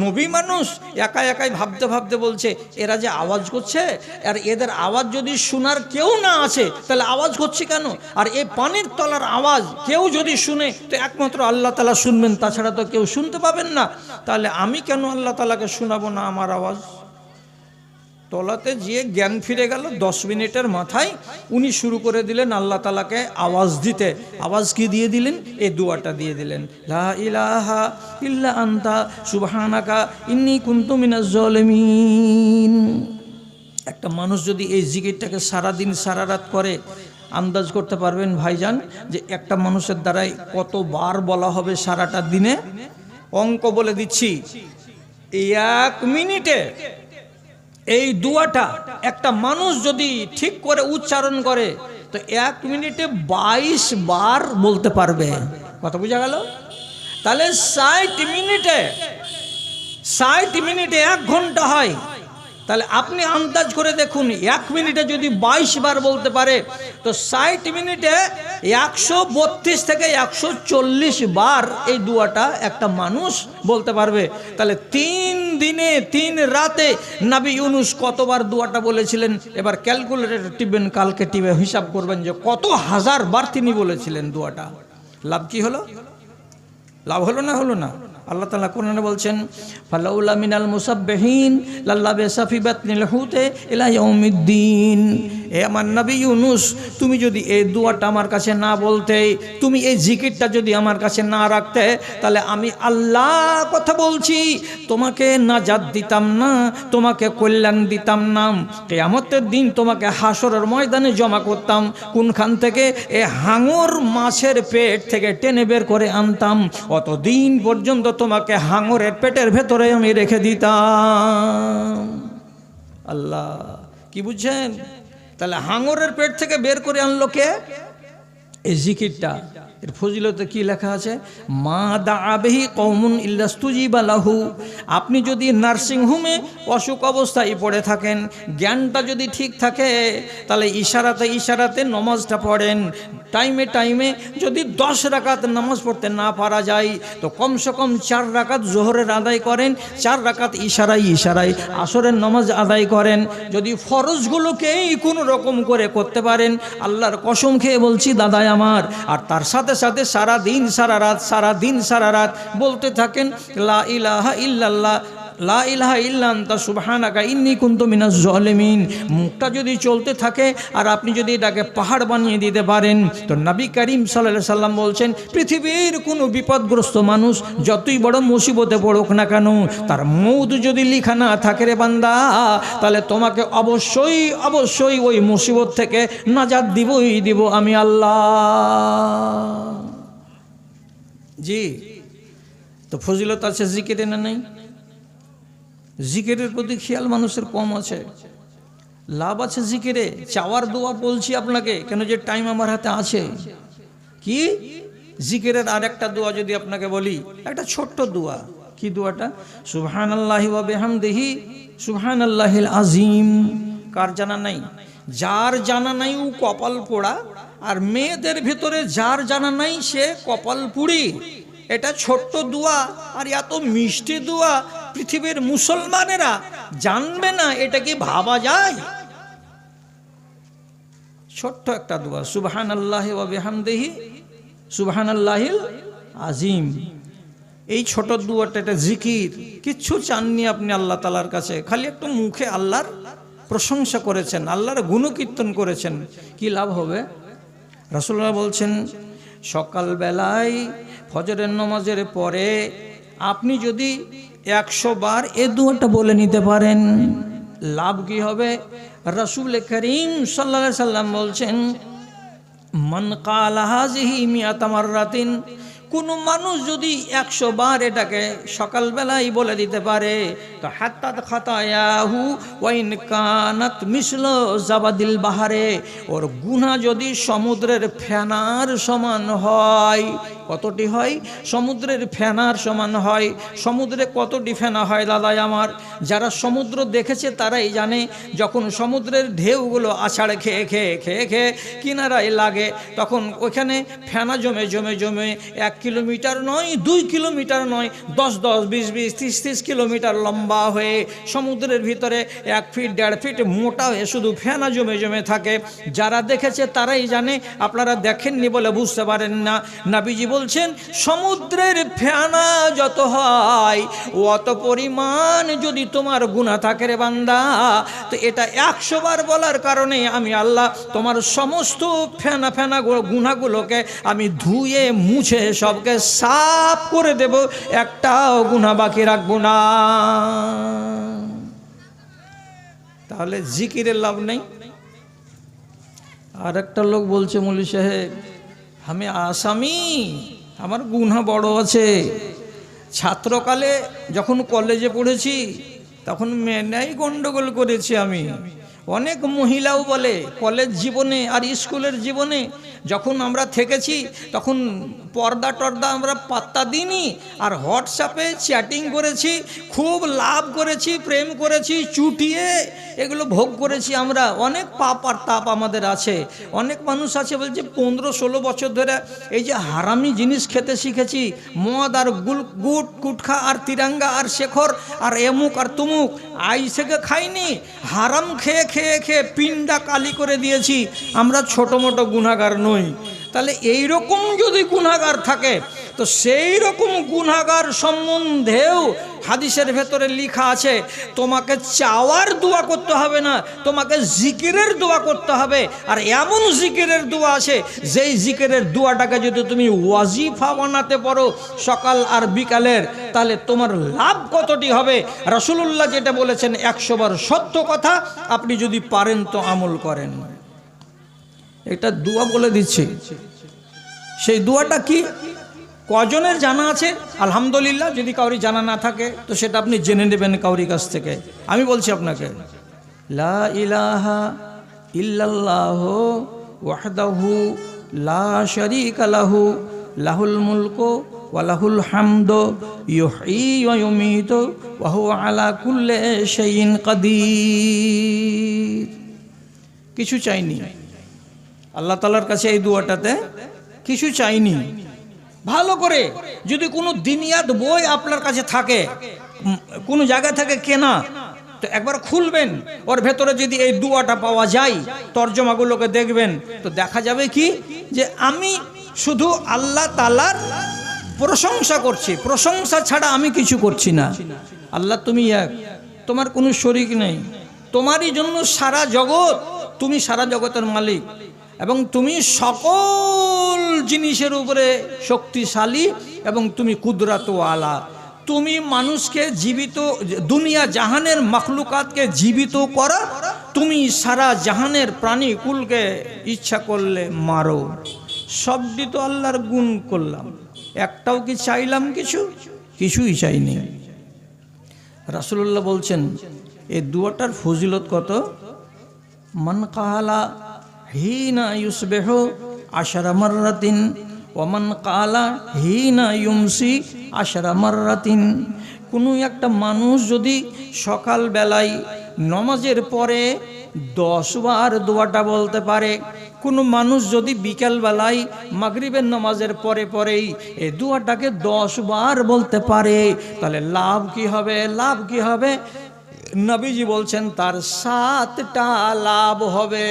নবী মানুষ একা একাই ভাবতে ভাবতে বলছে, এরা যে আওয়াজ করছে, আর এদের আওয়াজ যদি শোনার কেউ না আছে তাহলে আওয়াজ করছে কেন? আর এই পানির তলার আওয়াজ কেউ যদি শুনে তো একমাত্র আল্লাহ তাআলা শুনবেন, তাছাড়া তো কেউ শুনতে পাবেন না। তাহলে আমি কেন আল্লাহ তাআলাকে শোনাবো না আমার আওয়াজ? তলাতে গিয়ে জ্ঞান ফিরে গেল। 10 মিনিটের মাথায় উনি শুরু করে দিলেন আল্লাহ তাআলাকে আওয়াজ দিতে। আওয়াজ কি দিয়ে দিলেন? এই দুয়াটা দিয়ে দিলেন, লা ইলাহা ইল্লা আনতা সুবহানাকা ইন্নী কুনতু মিনাজ জালিমিন। একটা মানুষ যদি এই জিকিরটাকে সারা দিন সারা রাত করে, আন্দাজ করতে পারবেন ভাইজান যে একটা মানুষের দ্বারাই কতবার বলা হবে সারাটা দিনে? অঙ্ক বলে দিচ্ছি, 1 মিনিটে এই দুয়াটা একটা মানুষ যদি ঠিক করে উচ্চারণ করে তো 1 মিনিটে 22 বার বলতে পারবে। কথা বোঝা গেল? তাহলে 60 মিনিটে 1 ঘন্টা হয়। তাহলে আপনি আন্দাজ করে দেখুন, 1 মিনিটে যদি 22 বার বলতে পারে তো 60 মিনিটে 132 থেকে 140 বার এই দুয়াটা একটা মানুষ বলতে পারবে। তাহলে 3 দিনে 3 রাতে নবী ইউনুস কতবার দুয়াটা বলেছিলেন? এবার ক্যালকুলেটর টিপবেন, কালকে টিপে হিসাব করবেন যে কত হাজার বার তিনি বলেছিলেন দুয়াটা। লাভ কি হলো? লাভ হলো না? হলো না? আল্লাহ তাআলা কোরআনে বলছেন, ফালাউলা মিনাল মুসাব্বিহিন লাল্লাবিসা ফি বাতনিল হুতে ইলা ইয়াউমিদ্দিন। এ আমার নবী ইউনুস, তুমি যদি এই দুয়াটা আমার কাছে না বলতে, তুমি এই জিকিরটা যদি আমার কাছে না রাখতে, তাহলে আমি আল্লাহ কথা বলছি তোমাকে নাজাত দিতাম না, তোমাকে কল্যাণ দিতাম না। কিয়ামতের দিন তোমাকে হাসরের ময়দানে জমা করতাম। কোনখান থেকে? এ হাঙর মাছের পেট থেকে টেনে বের করে আনতাম। অতদিন পর্যন্ত তোমাকে হাঙরের পেটের ভেতরে আমি রেখে দিতাম। আল্লাহ, কি বুঝছেন? তাহলে হাঙরের পেট থেকে বের করে আনলো কে? এই জিকিরটা। এর ফজিলতে কি লেখা আছে? মা দাআ বিহি কওমুন ইল্লাস্তুজিবা লাহু। আপনি যদি নার্সিংহোমে অসুখ অবস্থায় পড়ে থাকেন, জ্ঞানটা যদি ঠিক থাকে, তাহলে ইশারাতে নামাজটা পড়েন। টাইমে যদি 10 রাকাত নামাজ পড়তে না পারা যায় তো কমসে কম 4 রাকাত জোহরের আদায় করেন, 4 রাকাত ইশারায় আসরের নামাজ আদায় করেন। যদি ফরজগুলোকেই কোনো রকম করে করতে পারেন, আল্লাহর কসম খেয়ে বলছি দাদাই আমার, আর তার সাথে সারা দিন সারা রাত বলতে থাকেন লা ইলাহা ইল্লাল্লাহ, লা ইলাহা ইল্লা আনতা সুবহানাকা ইন্নী কুনতু মিনাজ জালিমিন। মুখটা যদি চলতে থাকে আর আপনি যদি এটাকে পাহাড় বানিয়ে দিতে পারেন, তো নবী করিম সাল্লাল্লাহু আলাইহি সাল্লাম বলছেন, পৃথিবীর কোনো বিপদগ্রস্ত মানুষ যতই বড় মুসিবতে পড়ুক না কেন, তার মউত যদি লেখা না থাকে রে বান্দা, তাহলে তোমাকে অবশ্যই ওই মুসিবত থেকে নাজাত দিব আমি আল্লাহ। জি, তো ফজিলত আছে জিকিরে না নাই? জিকিরের প্রতি খেয়াল মানুষের কম আছে। লাভ আছে জিকিরে। চাওয়ার দোয়া বলছি আপনাকে, কেন যে টাইম আমার হাতে আছে। কি জিকিরের আরেকটা দোয়া যদি আপনাকে বলি, একটা ছোট্ট দোয়া। কি দোয়াটা? সুবহানাল্লাহি ওয়া বিহামদিহি সুবহানাল্লাহিল আযীম। কার জানা নাই? যার জানা নাই ও কপাল পোড়া, আর মেয়েদের ভিতরে যার জানা নাই সে কপাল পুড়ি। এটা ছোট্ট দোয়া, আর এত মিষ্টি দোয়া পৃথিবীর মুসলমানেরা জানবে না, এটা কি ভাবা যায়? ছোট্ট একটা দোয়া, সুবহানাল্লাহি ওয়া বিহামদিহি সুবহানাল্লাহিল আযীম। এই ছোট দোয়াটা একটা জিকির। কিচ্ছু চাননি আপনি আল্লাহ তাআলার কাছে, খালি একটু মুখে আল্লাহর প্রশংসা করেছেন, আল্লাহর গুণকীর্তন করেছেন, কি লাভ হবে? রাসূলুল্লাহ বলছেন সকালবেলায় ফজরের নামাজের পরে আপনি যদি 100 বার এ দুয়াটা বলে নিতে পারেন, লাভ কি হবে? রাসূল করিম সাল্লাল্লাহু আলাইহি সাল্লাম বলছেন মান ক্বালা হাযিহি মিআতা মাররাতিন, কোন মানুষ যদি 100 বার এটাকে সকালবেলায় বলে দিতে পারে, তো হাত্তাত খাতায়াহু ওয়া ইন কানাত মিসলু জাবাদিল বাহারে, ওর গুনাহ যদি সমুদ্রের ফেনার সমান হয়, কতটি হয়? সমুদ্রের ফেনার সমান হয়। সমুদ্রে কতটি ফেনা হয় দাদাই আমার? যারা সমুদ্র দেখেছে তারাই জানে, যখন সমুদ্রের ঢেউগুলো আছাড় খেয়ে খেয়ে খেয়ে খেয়ে কিনারায় লাগে, তখন ওখানে ফেনা জমে জমে জমে 1 কিলোমিটার নয়, 2 কিলোমিটার নয়, 10 10, 20 20, 30 30 কিলোমিটার লম্বা হয়ে সমুদ্রের ভিতরে 1 ফিট 1.5 ফিট মোটা হয়ে শুধু ফেনা জমে জমে থাকে। যারা দেখেছে তারাই জানে, আপনারা দেখেননি বলে বুঝতে পারেন না। নবীজি বলছেন সমুদ্রের ফেনা যত হয় অত পরিমাণ যদি তোমার গুনাহ থাকে রে বান্দা, তো এটা 100 বার বলার কারণে আমি আল্লাহ তোমার সমস্ত ফেনা ফেনা গুনাহগুলোকে আমি ধুয়ে মুছে সবকে সাফ করে দেব, একটাও গুনাহ বাকি রাখবো না। তাহলে জিকিরের লাভ নেই। আর একটা লোক বলছে মৌলী সাহেব আমি আসামি, আমার গুনাহ বড় আছে। ছাত্রকালে যখন কলেজে পড়েছি তখন মেয়েরাই গন্ডগোল করেছি আমি। অনেক মহিলাও বলে কলেজ জীবনে আর স্কুলের জীবনে যখন আমরা থেকেছি তখন পর্দা টর্দা আমরা পাত্তা দিইনি, আর হোয়াটসঅ্যাপে চ্যাটিং করেছি, খুব লাভ করেছি, প্রেম করেছি, চুটিয়ে এগুলো ভোগ করেছি আমরা। অনেক পাপ আর তাপ আমাদের আছে। অনেক মানুষ আছে বলছে 15-16 বছর ধরে এই যে হারামি জিনিস খেতে শিখেছি, মদ আর গুটখা আর তিরাঙ্গা আর শেখর আর এমুক আর তুমুক, আইসেকে খাইনি, হারাম খেয়ে খেয়ে খেয়ে পিন্ডা কালি করে দিয়েছি। আমরা ছোট মোটো গুনাহগার নই। তাহলে এই রকম যদি গুনাহগার থাকে, তো সেই রকম গুনাহগার সম্বন্ধেও হাদিসের ভেতরে লেখা আছে তোমাকে চাওয়ার দোয়া করতে হবে না, তোমাকে জিকিরের দোয়া করতে হবে। আর এমন জিকিরের দোয়া আছে যেই জিকিরের দোয়াটাকে যদি তুমি ওয়াজিফা বানাতে পারো সকাল আর বিকালের, তাহলে তোমার লাভ কতটি হবে। রাসূলুল্লাহ যেটা বলেছেন 100 বার সত্য কথা, আপনি যদি পারেন তো আমল করেন। এটা দোয়া বলে দিচ্ছি। সেই দোয়াটা কি কজনের জানা আছে? আলহামদুলিল্লাহ। যদি কাউরি জানা না থাকে তো সেটা আপনি জেনে নেবেন কাউরি কাছ থেকে। আমি বলছি আপনাকে, লা ইলাহা ইল্লাল্লাহু ওয়াহদাহু লা শারীকা লাহু লাহুল মুলকু ওয়া লাহুল হামদু ইউহয়ী ওয়া ইউমীতু ওয়া হুয়া আলা কুল্লি শাইইন কাদির। কিছু চাইনি আল্লাহ তাআলার কাছে, এই দোয়াটাতে কিছু চাইনি। ভালো করে যদি কোনো দিনিয়াত বই আপনার কাছে থাকে, কোনো জায়গা থেকে কেনা, তো একবার খুলবেন, ওর ভেতরে যদি এই দোয়াটা পাওয়া যায়, তর্জমাগুলোকে দেখবেন, তো দেখা যাবে কি যে আমি শুধু আল্লাহ তাআলার প্রশংসা করছি, প্রশংসা ছাড়া আমি কিছু করছি না। আল্লাহ তুমি এক, তোমার কোনো শরীক নেই, তোমারই জন্য সারা জগৎ, তুমি সারা জগতের মালিক এবং তুমি সকল জিনিসের উপরে শক্তিশালী এবং তুমি কুদরতওয়ালা। তুমি মানুষকে জীবিত, দুনিয়া জাহানের মাখলুকাতকে জীবিত করো, তুমি সারা জাহানের প্রাণী কুলকে ইচ্ছা করলে মারো। সবটি তো আল্লাহর গুণ করলাম, একটাও কি চাইলাম কিছু? কিছুই চাইনি। রাসূলুল্লাহ বলছেন এই দুয়াটার ফজিলত কত। মান কালা হিনা ইউসবিহু 10 মাররাতিন ওয়া মান কালা হিনা ইউমসি 10 মাররাতিন। কোনো একটা মানুষ যদি সকাল বেলায় নামাজের পরে 10 বার দোয়াটা বলতে পারে, কোনো মানুষ যদি বিকেল বেলায় মাগরিবের নামাজের পরে পরেই এই দোয়াটাকে 10 বার বলতে পারে, তাহলে লাভ কি হবে? লাভ কি হবে? নবীজি বলছেন তার 7টা লাভ হবে।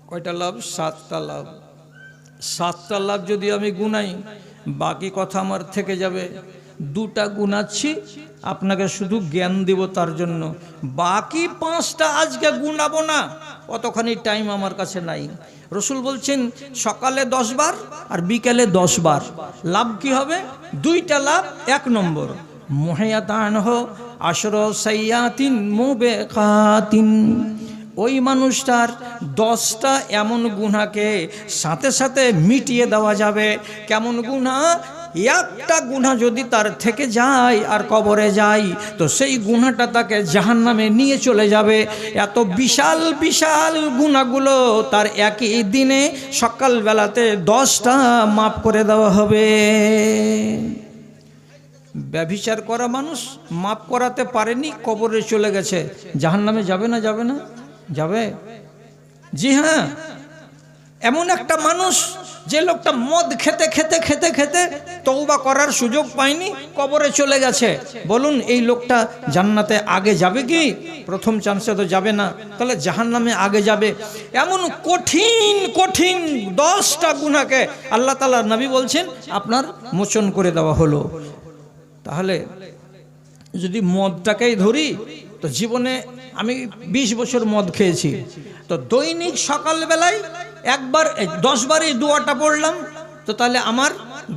কয়টা লাভ? 7টা লাভ। 7টা লাভ যদি আমি গুনাই, বাকি কথা আমার থেকে যাবে। দুটা গুনাচ্ছি, আপনাকে শুধু জ্ঞান দেব তার জন্য, বাকি 5টা আজকে গুনাবো না, অতখানি টাইম আমার কাছে নাই। রসুল বলছেন সকালে 10 বার আর বিকেলে 10 বার। লাভ কি হবে? 2টা লাভ। 1 নম্বর, মুহায়াতান হো আশরো সাইয়াতিন মুবেকাতিন, ওই মানুষটার 10টা এমন গুনাহকে সাথে সাথে মিটিয়ে দেওয়া যাবে। কেমন গুনাহ? একটা গুনাহ যদি তার থেকে যায় আর কবরে যায়, তো সেই গুনাহটা তাকে জাহান্নামে নিয়ে চলে যাবে। এত বিশাল বিশাল গুনাহগুলো তার একই দিনে সকালবেলাতে 10টা মাফ করে দেওয়া হবে। ব্যভিচার করা মানুষ মাফ করাতে পারেনি, কবরে চলে গেছে, জাহান্নামে যাবে না? যাবে না? যাবে। জি হ্যাঁ, এমন একটা মানুষ যে লোকটা মদ খেতে খেতে খেতে খেতে তওবা করার সুযোগ পায়নি, কবরে চলে গেছে, বলুন এই লোকটা জান্নাতে আগে যাবে কি? প্রথম চান্সে তো যাবে না, তাহলে জাহান্নামে আগে যাবে। এমন কঠিন কঠিন 10টা গুনাহকে আল্লাহ তাআলার নবী বলছেন আপনার মোচন করে দেওয়া হলো। তাহলে যদি মদটাকেই ধরি, তো জীবনে আমি 20 বছর মদ খেয়েছি, তো দৈনিক সকালবেলায় একবার 10 বার এই দোয়াটা পড়লাম, তো তাহলে আমার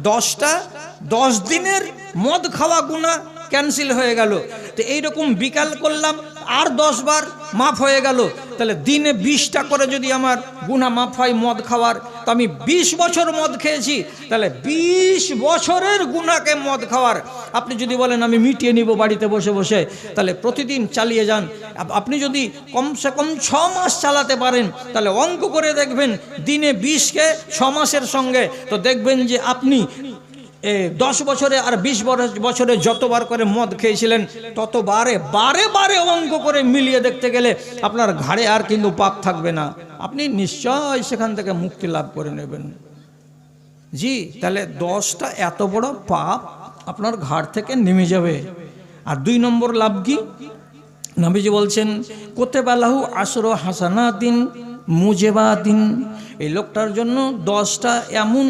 10 দিনের মদ খাওয়া গুনাহ ক্যান্সেল হয়ে গেল। তো এইরকম বিকাল করলাম আর 10 বার মাফ হয়ে গেল, তাহলে দিনে 20টা করে যদি আমার গুনাহ মাফ হয় মদ খাওয়ার, তো আমি 20 বছর মদ খেয়েছি, তাহলে 20 বছরের গুনাহকে মদ খাওয়ার আপনি যদি বলেন আমি মিটিয়ে নিব বাড়িতে বসে বসে, তাহলে প্রতিদিন চালিয়ে যান। আপনি যদি কমসে কম 6 মাস চালাতে পারেন, তাহলে অঙ্ক করে দেখবেন দিনে 20কে 6 মাসের সঙ্গে, তো দেখবেন যে আপনি 10 বছরে আর 20 বছরে যতবার করে মদ খেয়েছিলেন ততবারে বারে বারে অঙ্ক করে মিলিয়ে দেখতে গেলে আপনার ঘাড়ে আর কিন্তু পাপ থাকবে না, আপনি নিশ্চয় সেখান থেকে মুক্তি লাভ করে নেবেন। জি, তাহলে 10টা এত বড় পাপ আপনার ঘাড় থেকে নেমে যাবে। আর 2 নম্বর লাভ কি? নবীজি বলছেন কুতিবা লাহু আশরু হাসানাতিন মুজিবাতিন, এই লোকটার জন্য 10টা এমন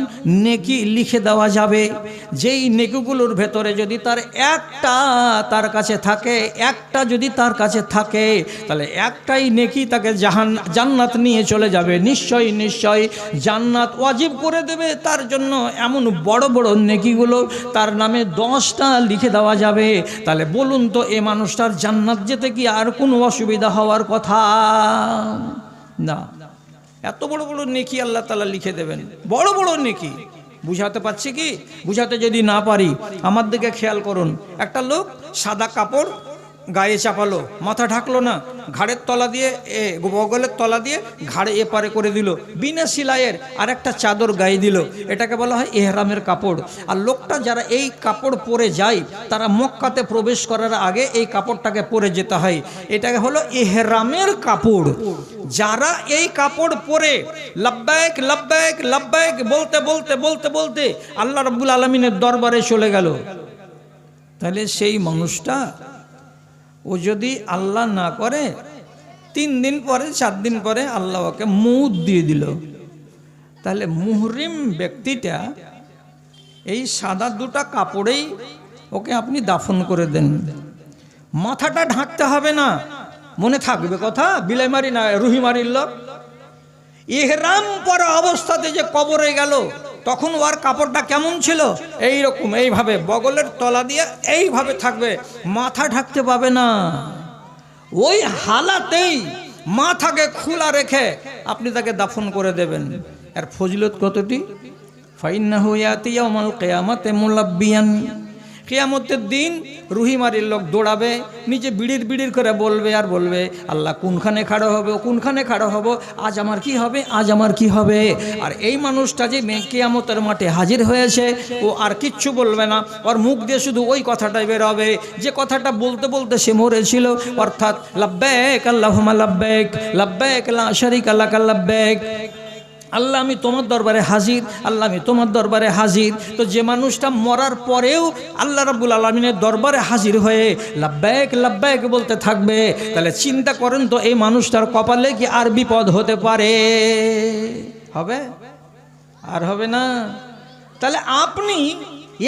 নেকি লিখে দেওয়া যাবে, যেই নেকিগুলোর ভেতরে যদি তার একটা তার কাছে থাকে, একটা যদি তার কাছে থাকে, তাহলে একটাই নেকি তাকে জান্নাত নিয়ে চলে যাবে। নিশ্চয় নিশ্চয় জান্নাত ওয়াজিব করে দেবে তার জন্য। এমন বড় বড় নেকিগুলো তার নামে 10টা লিখে দেওয়া যাবে। তাহলে বলুন তো এ মানুষটার জান্নাত যেতে কি আর কোনো অসুবিধা হওয়ার কথা না? এত বড় বড় নেকি আল্লাহ তাআলা লিখে দেবেন, বড় বড় নেকি। বুঝাতে পারছি কি? বুঝাতে যদি না পারি আমার দিকে খেয়াল করুন। একটা লোক সাদা কাপড় গায়ে চাপালো, মাথা ঢাকলো না, ঘাড়ের তলা দিয়ে বগলের তলা দিয়ে ঘাড়ে এপারে করে দিল, বিনা সিলাইয়ের আর একটা চাদর গায়ে দিল, এটাকে বলা হয় ইহরামের কাপড়। আর লোকটা যারা এই কাপড় পরে যায় তারা মক্কাতে প্রবেশ করার আগে এই কাপড়টাকে পরে যেতে হয়, এটাকে হলো ইহরামের কাপড়। যারা এই কাপড় পরে লব্বাইক লব্বাইক লব্বাইক বলতে বলতে বলতে বলতে আল্লাহ রাব্বুল আলামিনের দরবারে চলে গেল, তাহলে সেই মানুষটা ও যদি আল্লাহ না করে 3 দিন পরে 4 দিন পরে আল্লাহ ওকে মউত দিয়ে দিল, তাহলে মুহরিম ব্যক্তিটা এই সাদা 2টা কাপড়েই ওকে আপনি দাফন করে দেন, মাথাটা ঢাকতে হবে না। মনে থাকবে কথা, বিলাইমারি না রুহিমারির লোক। ইহরাম পরা অবস্থাতে যে কবরে গেল তখন ওর কাপড়টা কেমন ছিল? এইরকম, এইভাবে বগলের তলা দিয়ে এইভাবে থাকবে, মাথা ঢাকতে পাবে না। ওই হালাতেই মাথাকে খোলা রেখে আপনি তাকে দাফন করে দেবেন। আর ফজিলত কতটি? ফাইন্নাহু ইয়াতি ইয়াউমাল কিয়ামাতি মুলাব্বিয়ান, কিয়ামতের দিন রুহিমারির লোক দৌড়াবে, নিচে বিড়ির বিড়ির করে বলবে আর বলবে আল্লাহ কোনখানে খাড়ো হবে, কোনখানে খাড়ো হব, আজ আমার কি হবে, আজ আমার কি হবে। আর এই মানুষটা যে কিয়ামতের মাঠে হাজির হয়েছে ও আর কিচ্ছু বলবে না, ওর মুখ দিয়ে শুধু ওই কথাটাই বের হবে যে কথাটা বলতে বলতে সে মরেছিল, অর্থাৎ লাব্বাইক আল্লাহুম্মা লাব্বাইক লাব্বাইক লা শারীকা লাক লাব্বাইক, আল্লাহ আমি তোমার দরবারে হাজির, আল্লাহ আমি তোমার দরবারে হাজির। তো যে মানুষটা মরার পরেও আল্লাহ রাব্বুল আলামিনের দরবারে হাজির হয়ে লাব্বাইক লাব্বাইক বলতে থাকবে, তাহলে চিন্তা করেন তো এই মানুষটার কপালে কি আর বিপদ হতে পারে? হবে? আর হবে না। তাহলে আপনি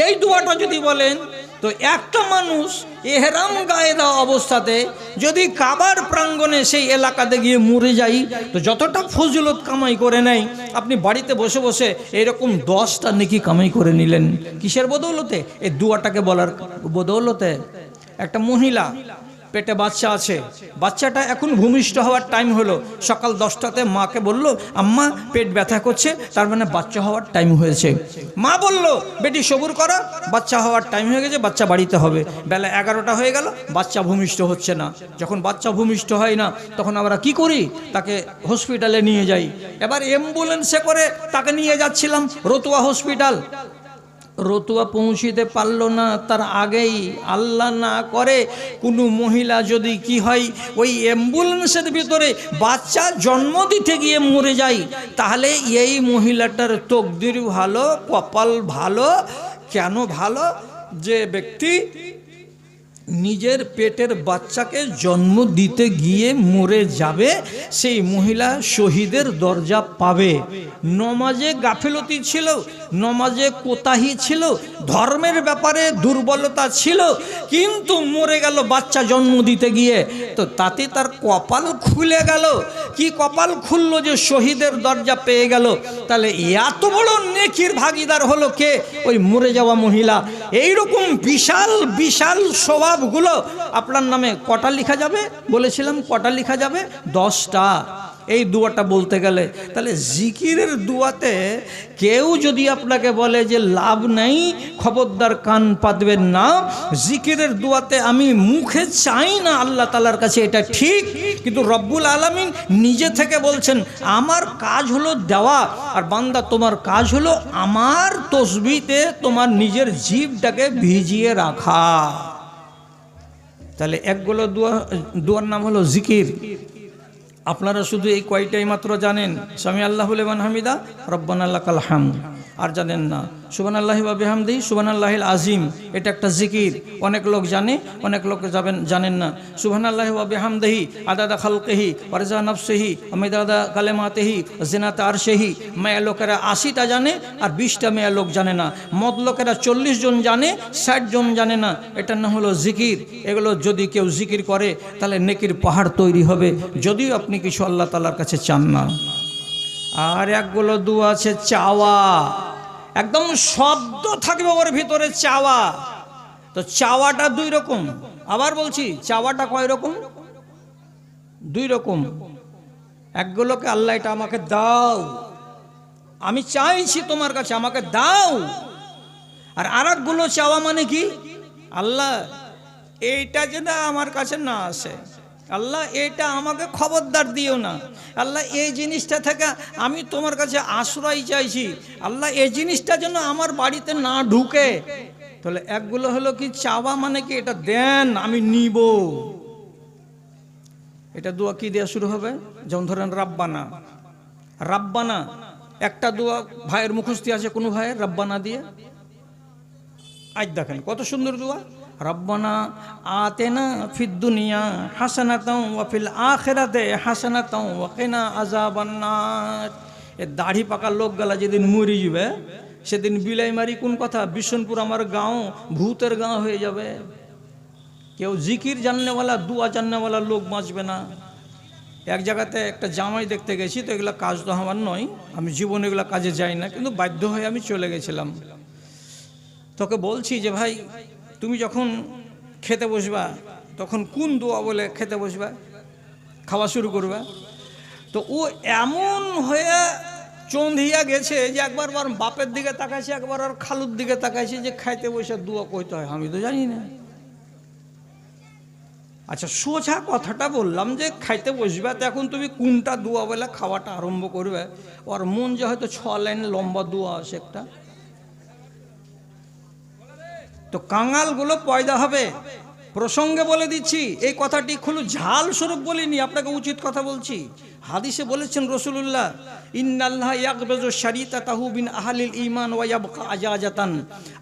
এই দোয়াটা যদি বলেন তো একটা মানুষ এহরাম গায়ে দেওয়া অবস্থাতে যদি কাবার প্রাঙ্গণে সেই এলাকাতে গিয়ে মরে যাই, তো যতটা ফজিলত কামাই করে নেয়, আপনি বাড়িতে বসে বসে এরকম 10টা নেকি কামাই করে নিলেন। কিসের বদৌলতে? এই দুয়াটাকে বলার বদৌলতে। একটা মহিলা পেটে বাচ্চা আছে, বাচ্চাটা এখন ভূমিষ্ঠ হওয়ার টাইম হলো, সকাল 10টাতে মাকে বলল, আম্মা পেট ব্যথা করছে, তার মানে বাচ্চা হওয়ার টাইম হয়েছে। মা বলল, বেটি সবুর করো, বাচ্চা হওয়ার টাইম হয়ে গেছে, বাচ্চা বাড়িতে হবে। বেলা 11টা হয়ে গেল, বাচ্চা ভূমিষ্ঠ হচ্ছে না। যখন বাচ্চা ভূমিষ্ঠ হয় না, তখন আমরা কি করি? তাকে হসপিটালে নিয়ে যাই। এবার অ্যাম্বুলেন্সে করে তাকে নিয়ে যাচ্ছিলাম রতুয়া হসপিটাল। রতুয়া পৌঁছিতে পারলো না, তার আগেই আল্লাহ না করে কোনো মহিলা যদি কি হয় ওই অ্যাম্বুলেন্সের ভিতরে বাচ্চা জন্ম দিতে গিয়ে মরে যায়, তাহলে এই মহিলাটার তকদির ভালো, কপাল ভালো। কেন ভালো? যে ব্যক্তি নিজের পেটের বাচ্চাকে জন্ম দিতে গিয়ে মরে যাবে, সেই মহিলা শহীদের দরজা পাবে। নমাজে গাফিলতি ছিল, নমাজে কোতাহি ছিল, ধর্মের ব্যাপারে দুর্বলতা ছিল, কিন্তু মরে গেল বাচ্চা জন্ম দিতে গিয়ে, তো তাতে তার কপাল খুলে গেল। কি কপাল খুললো? যে শহীদের দরজা পেয়ে গেল। তাহলে এত বড় নেকির ভাগিদার হলো কে? ওই মরে যাওয়া মহিলা। এইরকম বিশাল বিশাল স্বভাবগুলো আপনার নামে কটা লেখা যাবে? বলেছিলাম কটা লেখা যাবে? 10টা। এই দুয়াটা বলতে গেলে, তাহলে জিকিরের দুয়াতে কেউ যদি আপনাকে বলে যে লাভ নেই, খবরদার কান পাতবেন না। জিকিরের দুয়াতে আমি মুখে চাই না আল্লাহ তাআলার কাছে, এটা ঠিক, কিন্তু রব্বুল আলামিন নিজে থেকে বলছেন আমার কাজ হলো দেওয়া, আর বান্দা তোমার কাজ হলো আমার তসবিতে তোমার নিজের জিভটাকে ভিজিয়ে রাখা। তাহলে একগুলো দুয়ার নাম হলো জিকির। আপনারা শুধু এই কয়টাই মাত্র জানেন, সামি আল্লাহু লিমান হামিদা, রব্বানা লাকাল হামদ, আর জানেন না সুবহানাল্লাহি ওয়া বিহামদিহি সুবহানাল্লাহিল আযীম। এটা একটা জিকির, অনেক লোক জানে, অনেক লোক জানেন না। সুবহানাল্লাহি ওয়া বিহামদিহি আদাদা খালকিহি ওয়া রিজা নাফসিহি ওয়া মিদাদা কালিমাতিহি ওয়া জিনাতা আরশিহি। মেয়ে লোকেরা 80টা জানে, আর 20টা মেয়ে লোক জানে না। মদ লোকেরা 40 জন জানে, 60 জন জানে না। এটার নাম হলো জিকির। এগুলো যদি কেউ জিকির করে, তাহলে নেকির পাহাড় তৈরি হবে, যদিও আপনি কিছু আল্লাহ তাআলার কাছে চান না। আর একগুলো দুয়া আছে চাওয়া, একদম শব্দ থাকবে ওর ভিতরে চাওয়া। তো চাওয়াটা 2 রকম। আবার বলছি, চাওয়াটা কয় রকম? 2 রকম। একগুলোকে আল্লাহ এটা আমাকে দাও, আমি চাইছি তোমার কাছে, আমাকে দাও। আর আরেকগুলো চাওয়া মানে কি? আল্লাহ এইটা যেন আমার কাছে না আসে, আল্লাহ এটা আমাকে খবরদার দিও না, আল্লাহ এই জিনিসটা থেকে আমি তোমার কাছে আশ্রয় চাইছি, আল্লাহ এই জিনিসটা যেন আমার বাড়িতে না ঢুকে। তাহলে একগুলো হলো কি চাওয়া মানে কি, এটা দেন আমি নিব। এটা দোয়া কি দেওয়া শুরু হবে? যেমন ধরেন রাব্বানা, রাব্বানা একটা দোয়া ভাইয়ের মুখস্থি আছে, কোনো ভাইয়ের রাব্বানা দিয়ে। আজ দেখেন কত সুন্দর দোয়া, রব্বানা আতেনা ফিদ দুনিয়া হাসানাতাও ওয়া ফিল আখিরাতে হাসানাতাও ওয়া কিনা আযাবান্নার। এ দাড়ি পাকা লোকগুলা যেদিন মরে যাবে, সেদিন বিলাই মারি কোন কথা, বিশনপুর আমার গাঁও ভূতের গাঁও হয়ে যাবে। কেউ জিকির জাননেওয়ালা, দুয়া জাননেওয়ালা লোক বাঁচবে না। এক জায়গাতে একটা জামাই দেখতে গেছি, তো এগুলো কাজ তো আমার নয়, আমি জীবনে এগুলো কাজে যাই না, কিন্তু বাধ্য হয়ে আমি চলে গেছিলাম। তোকে বলছি যে ভাই তুমি যখন খেতে বসবা, তখন কোন দোয়া বলে খেতে বসবা, খাওয়া শুরু করবা। তো ও এমন হয়ে চন্ধিয়া গেছে যে একবার ওর বাপের দিকে তাকাইছে, একবার ওর খালুর দিকে তাকাইছে, যে খাইতে বসে দোয়া কইতে হয়, আমি তো জানি না। আচ্ছা সোজা কথাটা বললাম যে খাইতে বসবে, তো এখন তুমি কোনটা দোয়া বলে খাওয়াটা আরম্ভ করবে। ওর মন যে হয়তো 6 লাইন লম্বা দোয়া আছে একটা, তো কাঙালগুলো পয়দা হবে। প্রসঙ্গে বলে দিচ্ছি, এই কথাটি খুব ঝাল স্বরূপ বলিনি, আপনাকে উচিত কথা বলছি। হাদিসে বলেছেন রাসূলুল্লাহ, ইন্নাল্লাহা ইয়াকবিজু শারিতাতাহু বিন আহলিল ঈমান ওয়া ইয়াবকা আজাজাতান।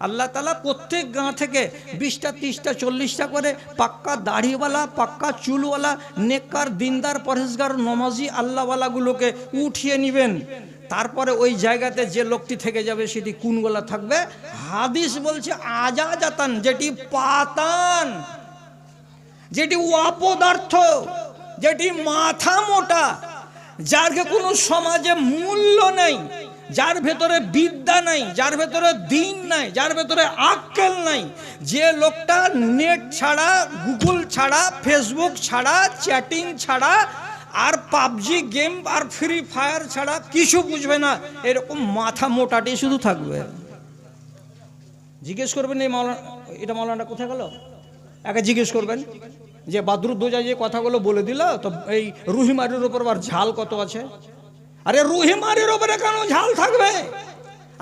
আল্লাহ তাআলা প্রত্যেক গাঁ থেকে 20টা 30টা 40টা করে পাক্কা দাড়িওয়ালা, পাক্কা চুলওয়ালা, নেককার, দিনদার, পরহেজগার, নমাজি আল্লাহওয়ালাগুলোকে উঠিয়ে নেবেন। তারপরে ওই জায়গাতে যে লোকটি থেকে যাবে সেটি কোন গলা থাকবে? হাদিস বলছে আজাজাতান, যেটি পাতান, যেটি অপদার্থ, যেটি মাথা মোটা, যার কোনো সমাজে মূল্য নেই, যার ভেতরে বিদ্যা নাই, যার ভেতরে দিন নাই, যার ভেতরে আক্কেল নাই, যে লোকটা নেট ছাড়া, গুগল ছাড়া, ফেসবুক ছাড়া, চ্যাটিং ছাড়া আর পাবজি গেম আর ফ্রি ফায়ার ছাড়া কিছু বুঝবে না, এরকম মাথা মোটাটি শুধু থাকবে। জিজ্ঞেস করবেন এই মাওলানা, এটা মাওলানা কোথায় গেল, একে জিজ্ঞেস করবেন যে বাদরুদ্দোজা যে কথাগুলো বলে দিল, তো এই রুহিমারির উপর আর ঝাল কত আছে? আরে রুহিমারির উপরে কেন ঝাল থাকবে?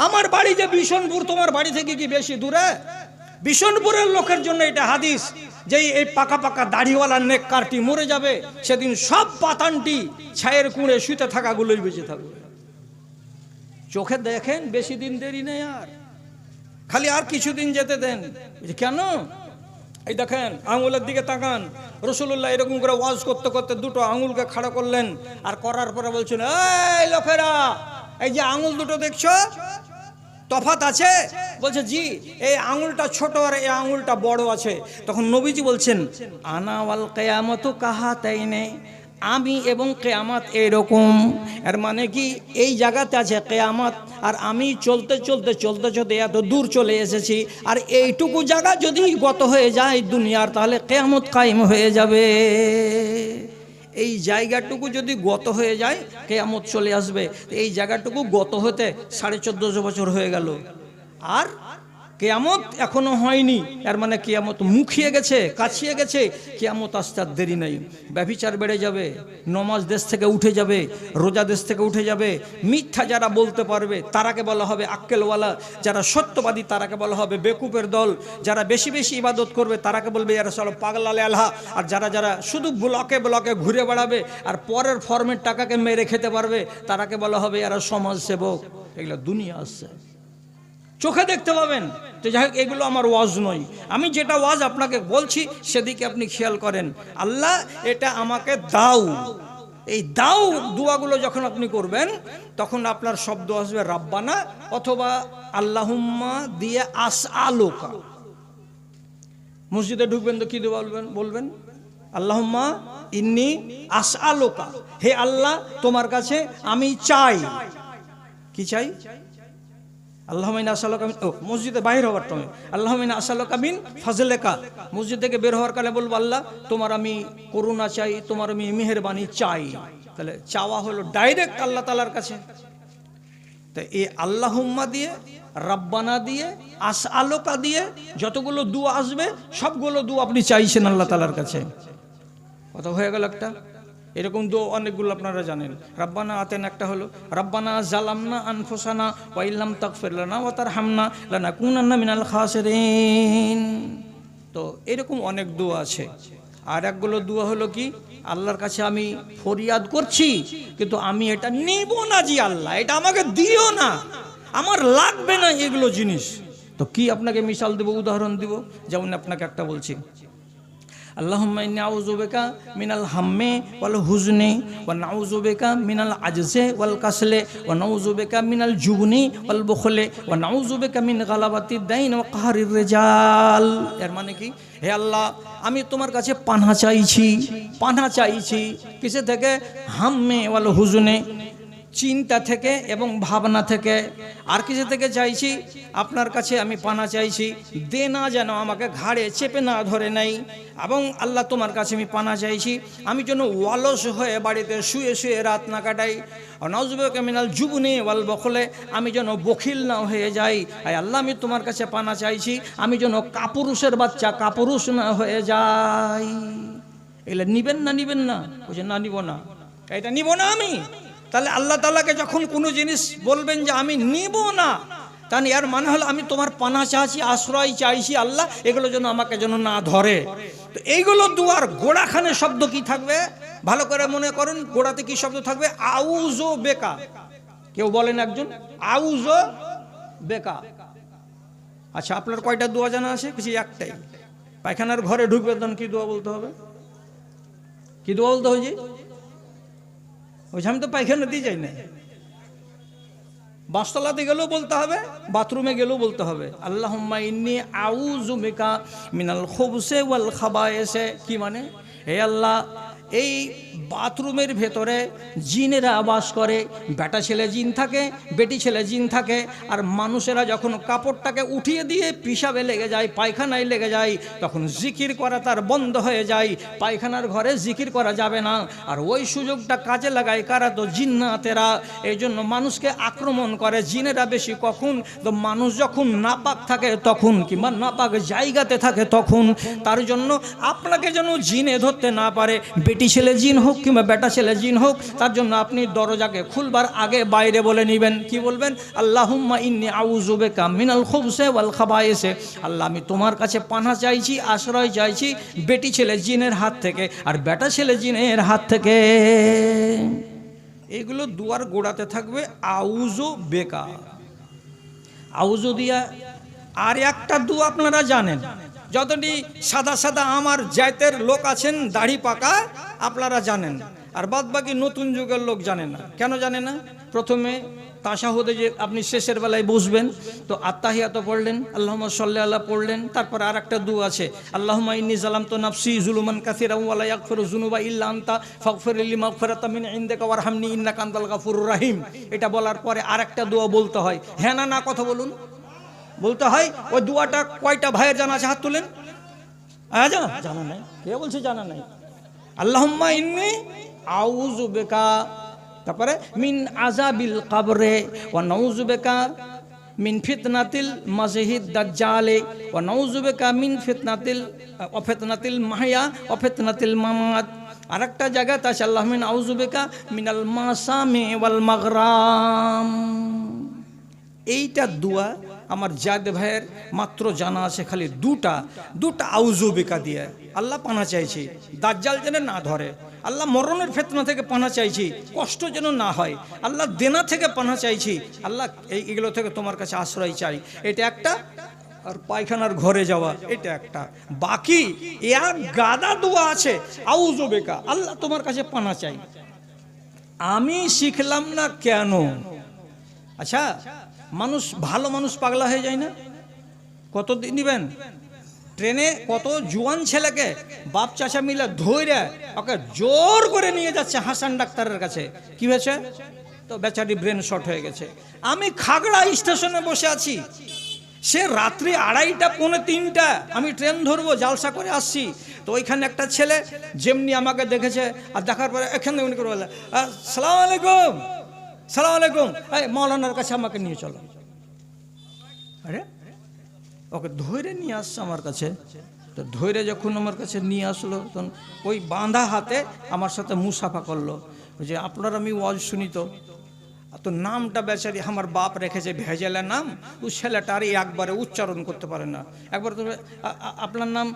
আমার বাড়ি যে বিশনপুর, তোমার বাড়ি থেকে কি বেশি দূরে? বিশনপুরের লোকের জন্য এটা হাদিস, যে এই পাকা পাকা দাড়িওয়ালা নেককারটি মরে যাবে, সেদিন সব পাতানটি ছায়ের কুঁড়ে শুতে থাকাগুলোই বেঁচে থাকবে। চোখে দেখেন, বেশি দিন দেরি নেই, আর খালি আর কিছুদিন যেতে দেন। কেন? এই দেখেন, আঙুলের দিকে তাকান। রাসূলুল্লাহ এরকম করে ওয়াজ করতে করতে দুটো আঙুলকে খাড়া করলেন, আর করার পরে বলছেন, এই লোকেরা, এই যে আঙুল দুটো দেখছো, তফাৎ আছে? বলছে জি, এই আঙুলটা ছোট আর এই আঙুলটা বড় আছে। তখন নবীজি বলছেন, আনা ওয়াল কিয়ামতু কাহাতাইনে, আমি এবং কিয়ামত এরকম। এর মানে কি, এই জায়গাতে আছে কিয়ামত, আর আমি চলতে চলতে চলতে চলতে এত দূর চলে এসেছি, আর এইটুকু জায়গা যদি গত হয়ে যায় দুনিয়ার, তাহলে কিয়ামত কায়েম হয়ে যাবে। এই জায়গাটুকু যদি গত হয়ে যায়, কিয়ামত চলে আসবে। এই জায়গাটুকু গত হতে 1450 বছর হয়ে গেল, আর কিয়ামত এখনো হয়নি। এর মানে কিয়ামত মুখিয়ে গেছে, কাছিয়ে গেছে, কিয়ামত আসতে আর দেরি নেই। ব্যভিচার বেড়ে যাবে, নমাজ দেশ থেকে উঠে যাবে, রোজা দেশ থেকে উঠে যাবে। মিথ্যা যারা বলতে পারবে তারাকে বলা হবে আক্কেলওয়ালা, যারা সত্যবাদী তারাকে বলা হবে বেকুপের দল, যারা বেশি বেশি ইবাদত করবে তারাকে বলবে এরা সব পাগলা লেলহা, আর যারা যারা শুধু ব্লকে ব্লকে ঘুরে বেড়াবে আর পরের ফর্মের টাকাকে মেরে খেতে পারবে তারাকে বলা হবে এরা সমাজসেবক। এগুলো দুনিয়া আসছে, চোখে দেখতে পাবেন। তো যাই হোক, এগুলো আমার ওয়াজ নয়, আমি যেটা ওয়াজ আপনাকে বলছি সেদিকে আপনি খেয়াল করেন। আল্লাহ এটা আমাকে দাও, এই দাও দোয়াগুলো যখন আপনি করবেন, তখন আপনার শব্দ আসবে রাব্বানা অথবা আল্লাহুম্মা দিয়ে আসআলুকা। মসজিদে ঢুকবেন তো কি বলবেন? আল্লাহুম্মা ইন্নী আসআলুকা, হে আল্লাহ তোমার কাছে আমি চাই। কি চাই? আল্লাহুম্মা ইন্নী আসআলুকা, মসজিদে বাইরে হওয়ার টাইমে আল্লাহুম্মা ইন্নী আসআলুকা মিন ফাজলিকা, মসজিদ থেকে বের হওয়ার কালে বলবো আল্লাহ তোমার আমি করুণা চাই, তোমার আমি মেহেরবানি চাই। তাহলে চাওয়া হলো ডাইরেক্ট আল্লাহ তাআলার কাছে। তো এই আল্লাহুম্মা দিয়ে, রাব্বানা দিয়ে, আসআলুকা দিয়ে যতগুলো দোয়া আসবে সবগুলো দোয়া আপনি চাইছেন আল্লাহ তাআলার কাছে। কথা হয়ে গেল একটা। এরকম দোয়া অনেকগুলো আপনারা জানেন। রাব্বানা আতেনা একটা হলো, রাব্বানা জালামনা আনফুসানা ওয়া ইল্লাম তাগফির লানা ওয়া তারহামনা লানাকুনান্না মিনাল খাসিরিন। তো এরকম অনেক দোয়া আছে। আর একগুলো দোয়া হলো কি, আল্লাহর কাছে আমি ফরিয়াদ করছি কিন্তু আমি এটা নিব না, জি আল্লাহ এটা আমাকে দিও না, আমার লাগবে না এগুলো জিনিস। তো কি আপনাকে মিসাল দেব, উদাহরণ দিব। যেমন আপনাকে একটা বলছি, আল্লাহুম্মা ইন্নী আউযু বিকা মিনাল হাম্মি ওয়াল হুজনি ওয়া নাউযু বিকা মিনাল আজজি ওয়াল কাসলি ওয়া নাউযু বিকা মিনাল জুবনি ওয়াল বুখলি ওয়া নাউযু বিকা মিন গালাবাতিদ দাইন ওয়া কাহরির রিজাল। এর মানে কি, হে আল্লাহ আমি তোমার কাছে পানাহ চাইছি। কিসে থেকে? হাম্মে ওয়াল হুজনে, চিন্তা থেকে এবং ভাবনা থেকে। আর কিছু থেকে চাইছি? আপনার কাছে আমি পানা চাইছি, দেনা যেন আমাকে ঘাড়ে চেপে না ধরে নাই। এবং আল্লাহ তোমার কাছে আমি পানা চাইছি, আমি যেন অলস হয়ে বাড়িতে শুয়ে শুয়ে রাত না কাটাই। নাউযুবিকা মিনাল জুবনি ওয়াল বখলে, আমি যেন বখিল না হয়ে যাই। আয় আল্লাহ আমি তোমার কাছে পানা চাইছি, আমি যেন কাপুরুষের বাচ্চা কাপুরুষ না হয়ে যাই। এগুলো নিবেন না? বলছে না, নিব না, এটা নিব না আমি। তাহলে আল্লাহ তাআলাকে যখন কোনো জিনিস বলবেন যে আমি নিব না, তাহলে এর মানে হলো আমি তোমার পানা চাইছি, আশ্রয় চাইছি আল্লাহ, এগুলো যেন আমাকে যেন না ধরে। তো এইগুলো দুয়ার গোড়াখানে শব্দ কি থাকবে ভালো করে মনে করুন। গোড়াতে কি শব্দ থাকবে? আউযু বেকা। কেউ বলেন একজন আউযু বেকা। আচ্ছা, আপনার কয়টা দোয়া জানা আছে? কিছু একটাই। পায়খানার ঘরে ঢুকবে তখন কি দোয়া বলতে হবে? কি দোয়া বলতে হয়? যে ওই আমি তো পায়খানা দিয়ে যাই না, বাসতলাতে গেলেও বলতে হবে, বাথরুমে গেলেও বলতে হবে আল্লাহুম্মা ইন্নী আউযু বিকা মিনাল খুবসি ওয়াল খাবায়েসে। কি মানে? হে আল্লাহ, এই বাথরুমের ভেতরে জিনেরা বাস করে, বেটা ছেলে জিন থাকে, বেটি ছেলে জিন থাকে। আর মানুষেরা যখন কাপড়টাকে উঠিয়ে দিয়ে পিশাবে লেগে যায়, পায়খানায় লেগে যায়, তখন জিকির করা তার বন্ধ হয়ে যায়, পায়খানার ঘরে জিকির করা যাবে না। আর ওই সুযোগটা কাজে লাগায় কারা? তো জিন্নাতেরা। এই জন্য মানুষকে আক্রমণ করে জিনেরা বেশি কখন? তো মানুষ যখন নাপাক থাকে তখন, কিংবা নাপাক জায়গাতে থাকে তখন। তার জন্য আপনাকে যেন জিনে ধরতে না পারে, বেটি ছেলে জিন হোক কিংবা বেটা ছেলে জিন হোক, তার জন্য আপনি দরজাকে খুলবার আগে বাইরে বলে নেবেন। কি বলবেন? আল্লাহুম্মা ইন্নী আউযু বিকা মিনাল খুবসি ওয়াল খাবায়েসে। আল্লাহ, আমি তোমার কাছে পানাহ চাইছি, আশ্রয় চাইছি বেটি ছেলে জিনের হাত থেকে আর বেটা ছেলে জিনের হাত থেকে। এগুলো দুয়ার গোড়াতে থাকবে আউযু বিকা, আউযু দিয়া। আর একটা দোয়া আপনারা জানেন, যতটি সাদা সাদা আমার জাতের লোক আছেন দাড়ি পাকা, আপনারা জানেন। আর বাদ বাকি নতুন যুগের লোক জানে না। কেন জানে না? প্রথমে তাশাহুদে যে আপনি শেষের বেলায় বসবেন, তো আত্তাহিয়াত পড়লেন, আল্লাহুম্মা সাল্লি আলা পড়লেন, তারপর আর একটা দোয়া আছে, আল্লাহুম্মা ইন্নী যালামতু নাফসি যুলুমান কাসীরান ওয়া লা ইয়াগফিরু যুনুবা ইল্লা আনতা ফাগফিরলি মাগফিরাতাম মিন ইনদিকা ওয়ারহামনি ইন্নাকা আনতাল গাফুরুর রহিম। এটা বলার পরে আর একটা দোয়া বলতে হয়। হ্যাঁ না না কথা বলুন? বলতে হয়। ওই দোয়াটা কয়টা ভাইয়ের জানা আছে? হাত তুলেন। জানা নাই? কে বলছে জানা নাই? আল্লাহুম্মা ইন্নী আউযু বিকা, তারপরে মিন আযাবিল কবরে ওয়া নাউযু বিকা মিন ফিতনাতিল মাসিহিদ দাজ্জালে ওয়া নাউযু বিকা মিন ফিতনাতিল মাহইয়া ওয়া ফিতনাতিল মামাত। আরেকটা জায়গাতে আছে আল্লাহুম্মা ইন্নী আউযু বিকা মিনাল মাসামি ওয়াল মাগরাম। এইটা দোয়া আমার জাদ ভাইয়ের মাত্র জানা আছে খালি দুটা আউযু বিকা দিয়ে। আল্লাহ পানাহ চাইছি দাজ্জাল যেন না ধরে, আল্লাহ মরণের ফিতনা থেকে পানাহ চাইছি, কষ্ট যেন না হয়, আল্লাহ দেনা থেকে পানাহ চাইছি, আল্লাহ এইগুলো থেকে তোমার কাছে আশ্রয় চাই। এটা একটা। আর পায়খানার ঘরে যাওয়া, এটা একটা। বাকি এক গাদা দোয়া আছে আউযু বিকা, আল্লাহ তোমার কাছে পানাহ চাই। আমি শিখলাম না কেন? আচ্ছা, মানুষ ভালো মানুষ পাগলা হয়ে যায় না? কত দিন নিবেন? ট্রেনে কত জুয়ান ছেলেকে বাপ চাচা মিলে ধরে ওকে জোর করে নিয়ে যাচ্ছে হাসান ডাক্তারের কাছে। কি হয়েছে? তো বেচারি ব্রেন শর্ট হয়ে গেছে। আমি খাগড়া স্টেশনে বসে আছি, সে রাত্রি 2:30 পৌনে 3টা, আমি ট্রেন ধরবো, জালসা করে আসছি। তো ওইখানে একটা ছেলে যেমনি আমাকে দেখেছে, আর দেখার পরে এখানে উনি করে বলে, আসসালামু আলাইকুম, সালাম আলাইকুম, এই মৌলানার কাছে আমাকে নিয়ে চলো। আরে ওকে ধরে নিয়ে আসছে আমার কাছে। তো ধরে যখন আমার কাছে নিয়ে আসলো, তখন ওই বাঁধা হাতে আমার সাথে মুসাফা করলো যে আপনার আমি ওয়াজ শুনি। তো নামটা বেচারি আমার বাপ রেখেছে ভেজালের নাম, ও ছেলেটা আর একবারে উচ্চারণ করতে পারে না। একবার তো আপনার নাম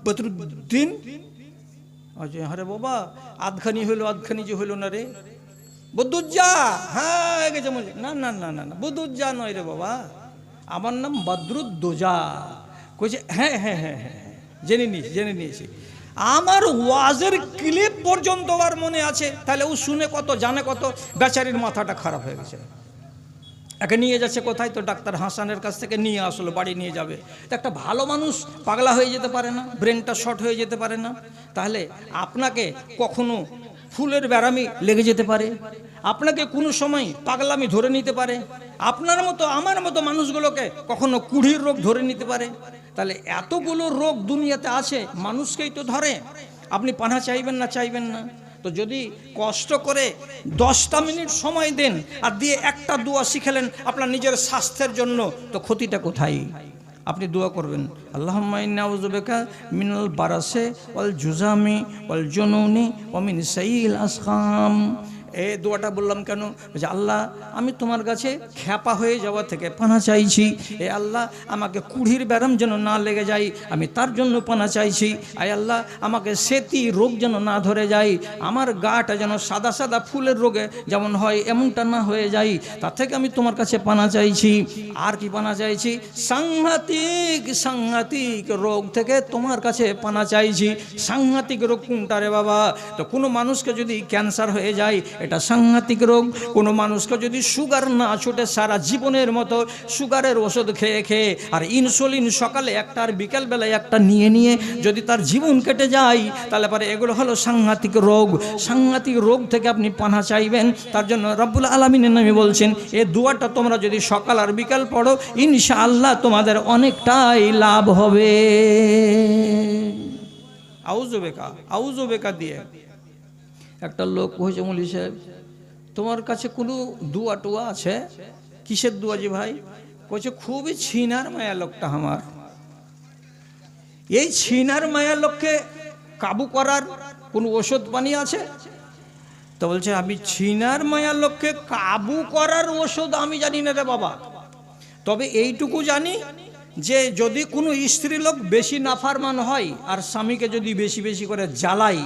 বদরুদ্দিন। আরে বাবা, আধখানি হইলো, আধখানি যে হইলো না রে, বদুজ্জা। হ্যাঁ গেছে, না না না না না, বদুজ্জা নয় রে বাবা, আমার নাম বদরুদ্দোজা। কইছে হ্যাঁ হ্যাঁ হ্যাঁ হ্যাঁ, জেনে নিয়েছি। আমার ওয়াজের ক্লিপ পর্যন্ত আর মনে আছে। তাহলে ও শুনে কত, জানে কত। বেচারির মাথাটা খারাপ হয়ে গেছে। একে নিয়ে যাচ্ছে কোথায়? তো ডাক্তার হাসানের কাছ থেকে নিয়ে আসলো, বাড়ি নিয়ে যাবে। তো একটা ভালো মানুষ পাগলা হয়ে যেতে পারে না? ব্রেনটা শর্ট হয়ে যেতে পারে না? তাহলে আপনাকে কখনো ফুলের ব্যারামি লেগে যেতে পারে, আপনাকে কোনো সময় পাগলামি ধরে নিতে পারে, আপনার মতো আমার মতো মানুষগুলোকে কখনো কুড়ির রোগ ধরে নিতে পারে। তাহলে এতগুলো রোগ দুনিয়াতে আছে, মানুষকেই তো ধরে। আপনি পানাহ চাইবেন না? চাইবেন না? তো যদি কষ্ট করে 10টা মিনিট সময় দেন আর দিয়ে একটা দোয়া শিখেলেন আপনার নিজের স্বাস্থ্যের জন্য, তো ক্ষতিটা কোথায়? আপনি দোয়া করবেন, আল্লাহুম্মা ইন্নী আউযু বিকা মিনাল বারাসি ওয়াল জুজামি ওয়াল জুনুনি ওয়া মিন সাইয়িল আসকাম। এই দোয়াটা বললাম কেন? যে আল্লাহ, আমি তোমার কাছে খ্যাপা হয়ে যাওয়া থেকে পানাহ চাইছি। এ আল্লাহ, আমাকে কুড়ির ব্যারাম যেন না লেগে যায়, আমি তার জন্য পানাহ চাইছি। আয় আল্লাহ, আমাকে সেতি রোগ যেন না ধরে যায়, আমার গাটা যেন সাদা সাদা ফুলের রোগে যেমন হয় এমনটা না হয়ে যায়, তার থেকে আমি তোমার কাছে পানাহ চাইছি। আর কি পানাহ চাইছি? সাংঘাতিক রোগ থেকে তোমার কাছে পানাহ চাইছি। সাংঘাতিক রোগ কোনটা রে বাবা? তো কোনো মানুষকে যদি ক্যান্সার হয়ে যায়, এটা সাংঘাতিক রোগ। কোনো মানুষকে যদি সুগার না ছুটে সারা জীবনের মতো সুগারের ওষুধ খেয়ে খেয়ে আর ইনসুলিন সকালে একটা আর বিকেলবেলায় একটা নিয়ে নিয়ে যদি তার জীবন কেটে যায়, তাহলে পরে এগুলো হলো সাংঘাতিক রোগ। সাংঘাতিক রোগ থেকে আপনি পানা চাইবেন, তার জন্য রব্বুল আলামিনের নামে বলছেন এই দোয়াটা তোমরা যদি সকাল আর বিকাল পড়ো, ইনশাআল্লাহ তোমাদের অনেকটাই লাভ হবে। আউযু বেকা দিয়ে একটা লোক হয়েছে, মৌলী সাহেব তোমার কাছে কোনো দুয়া টুয়া আছে? কিসের দুয়া জি ভাই? কইছে খুবই ছিনার মায়া লোকটা আমার, এই ছিনার মায়া লোককে কাবু করার কোনো ওষুধ পানি আছে? তো বলছে আমি ছিনার মায়া লোককে কাবু করার ওষুধ আমি জানি না রে বাবা, তবে এইটুকু জানি যে যদি কোনো স্ত্রী লোক বেশি নাফরমান হয় আর স্বামীকে যদি বেশি বেশি করে জ্বালায়,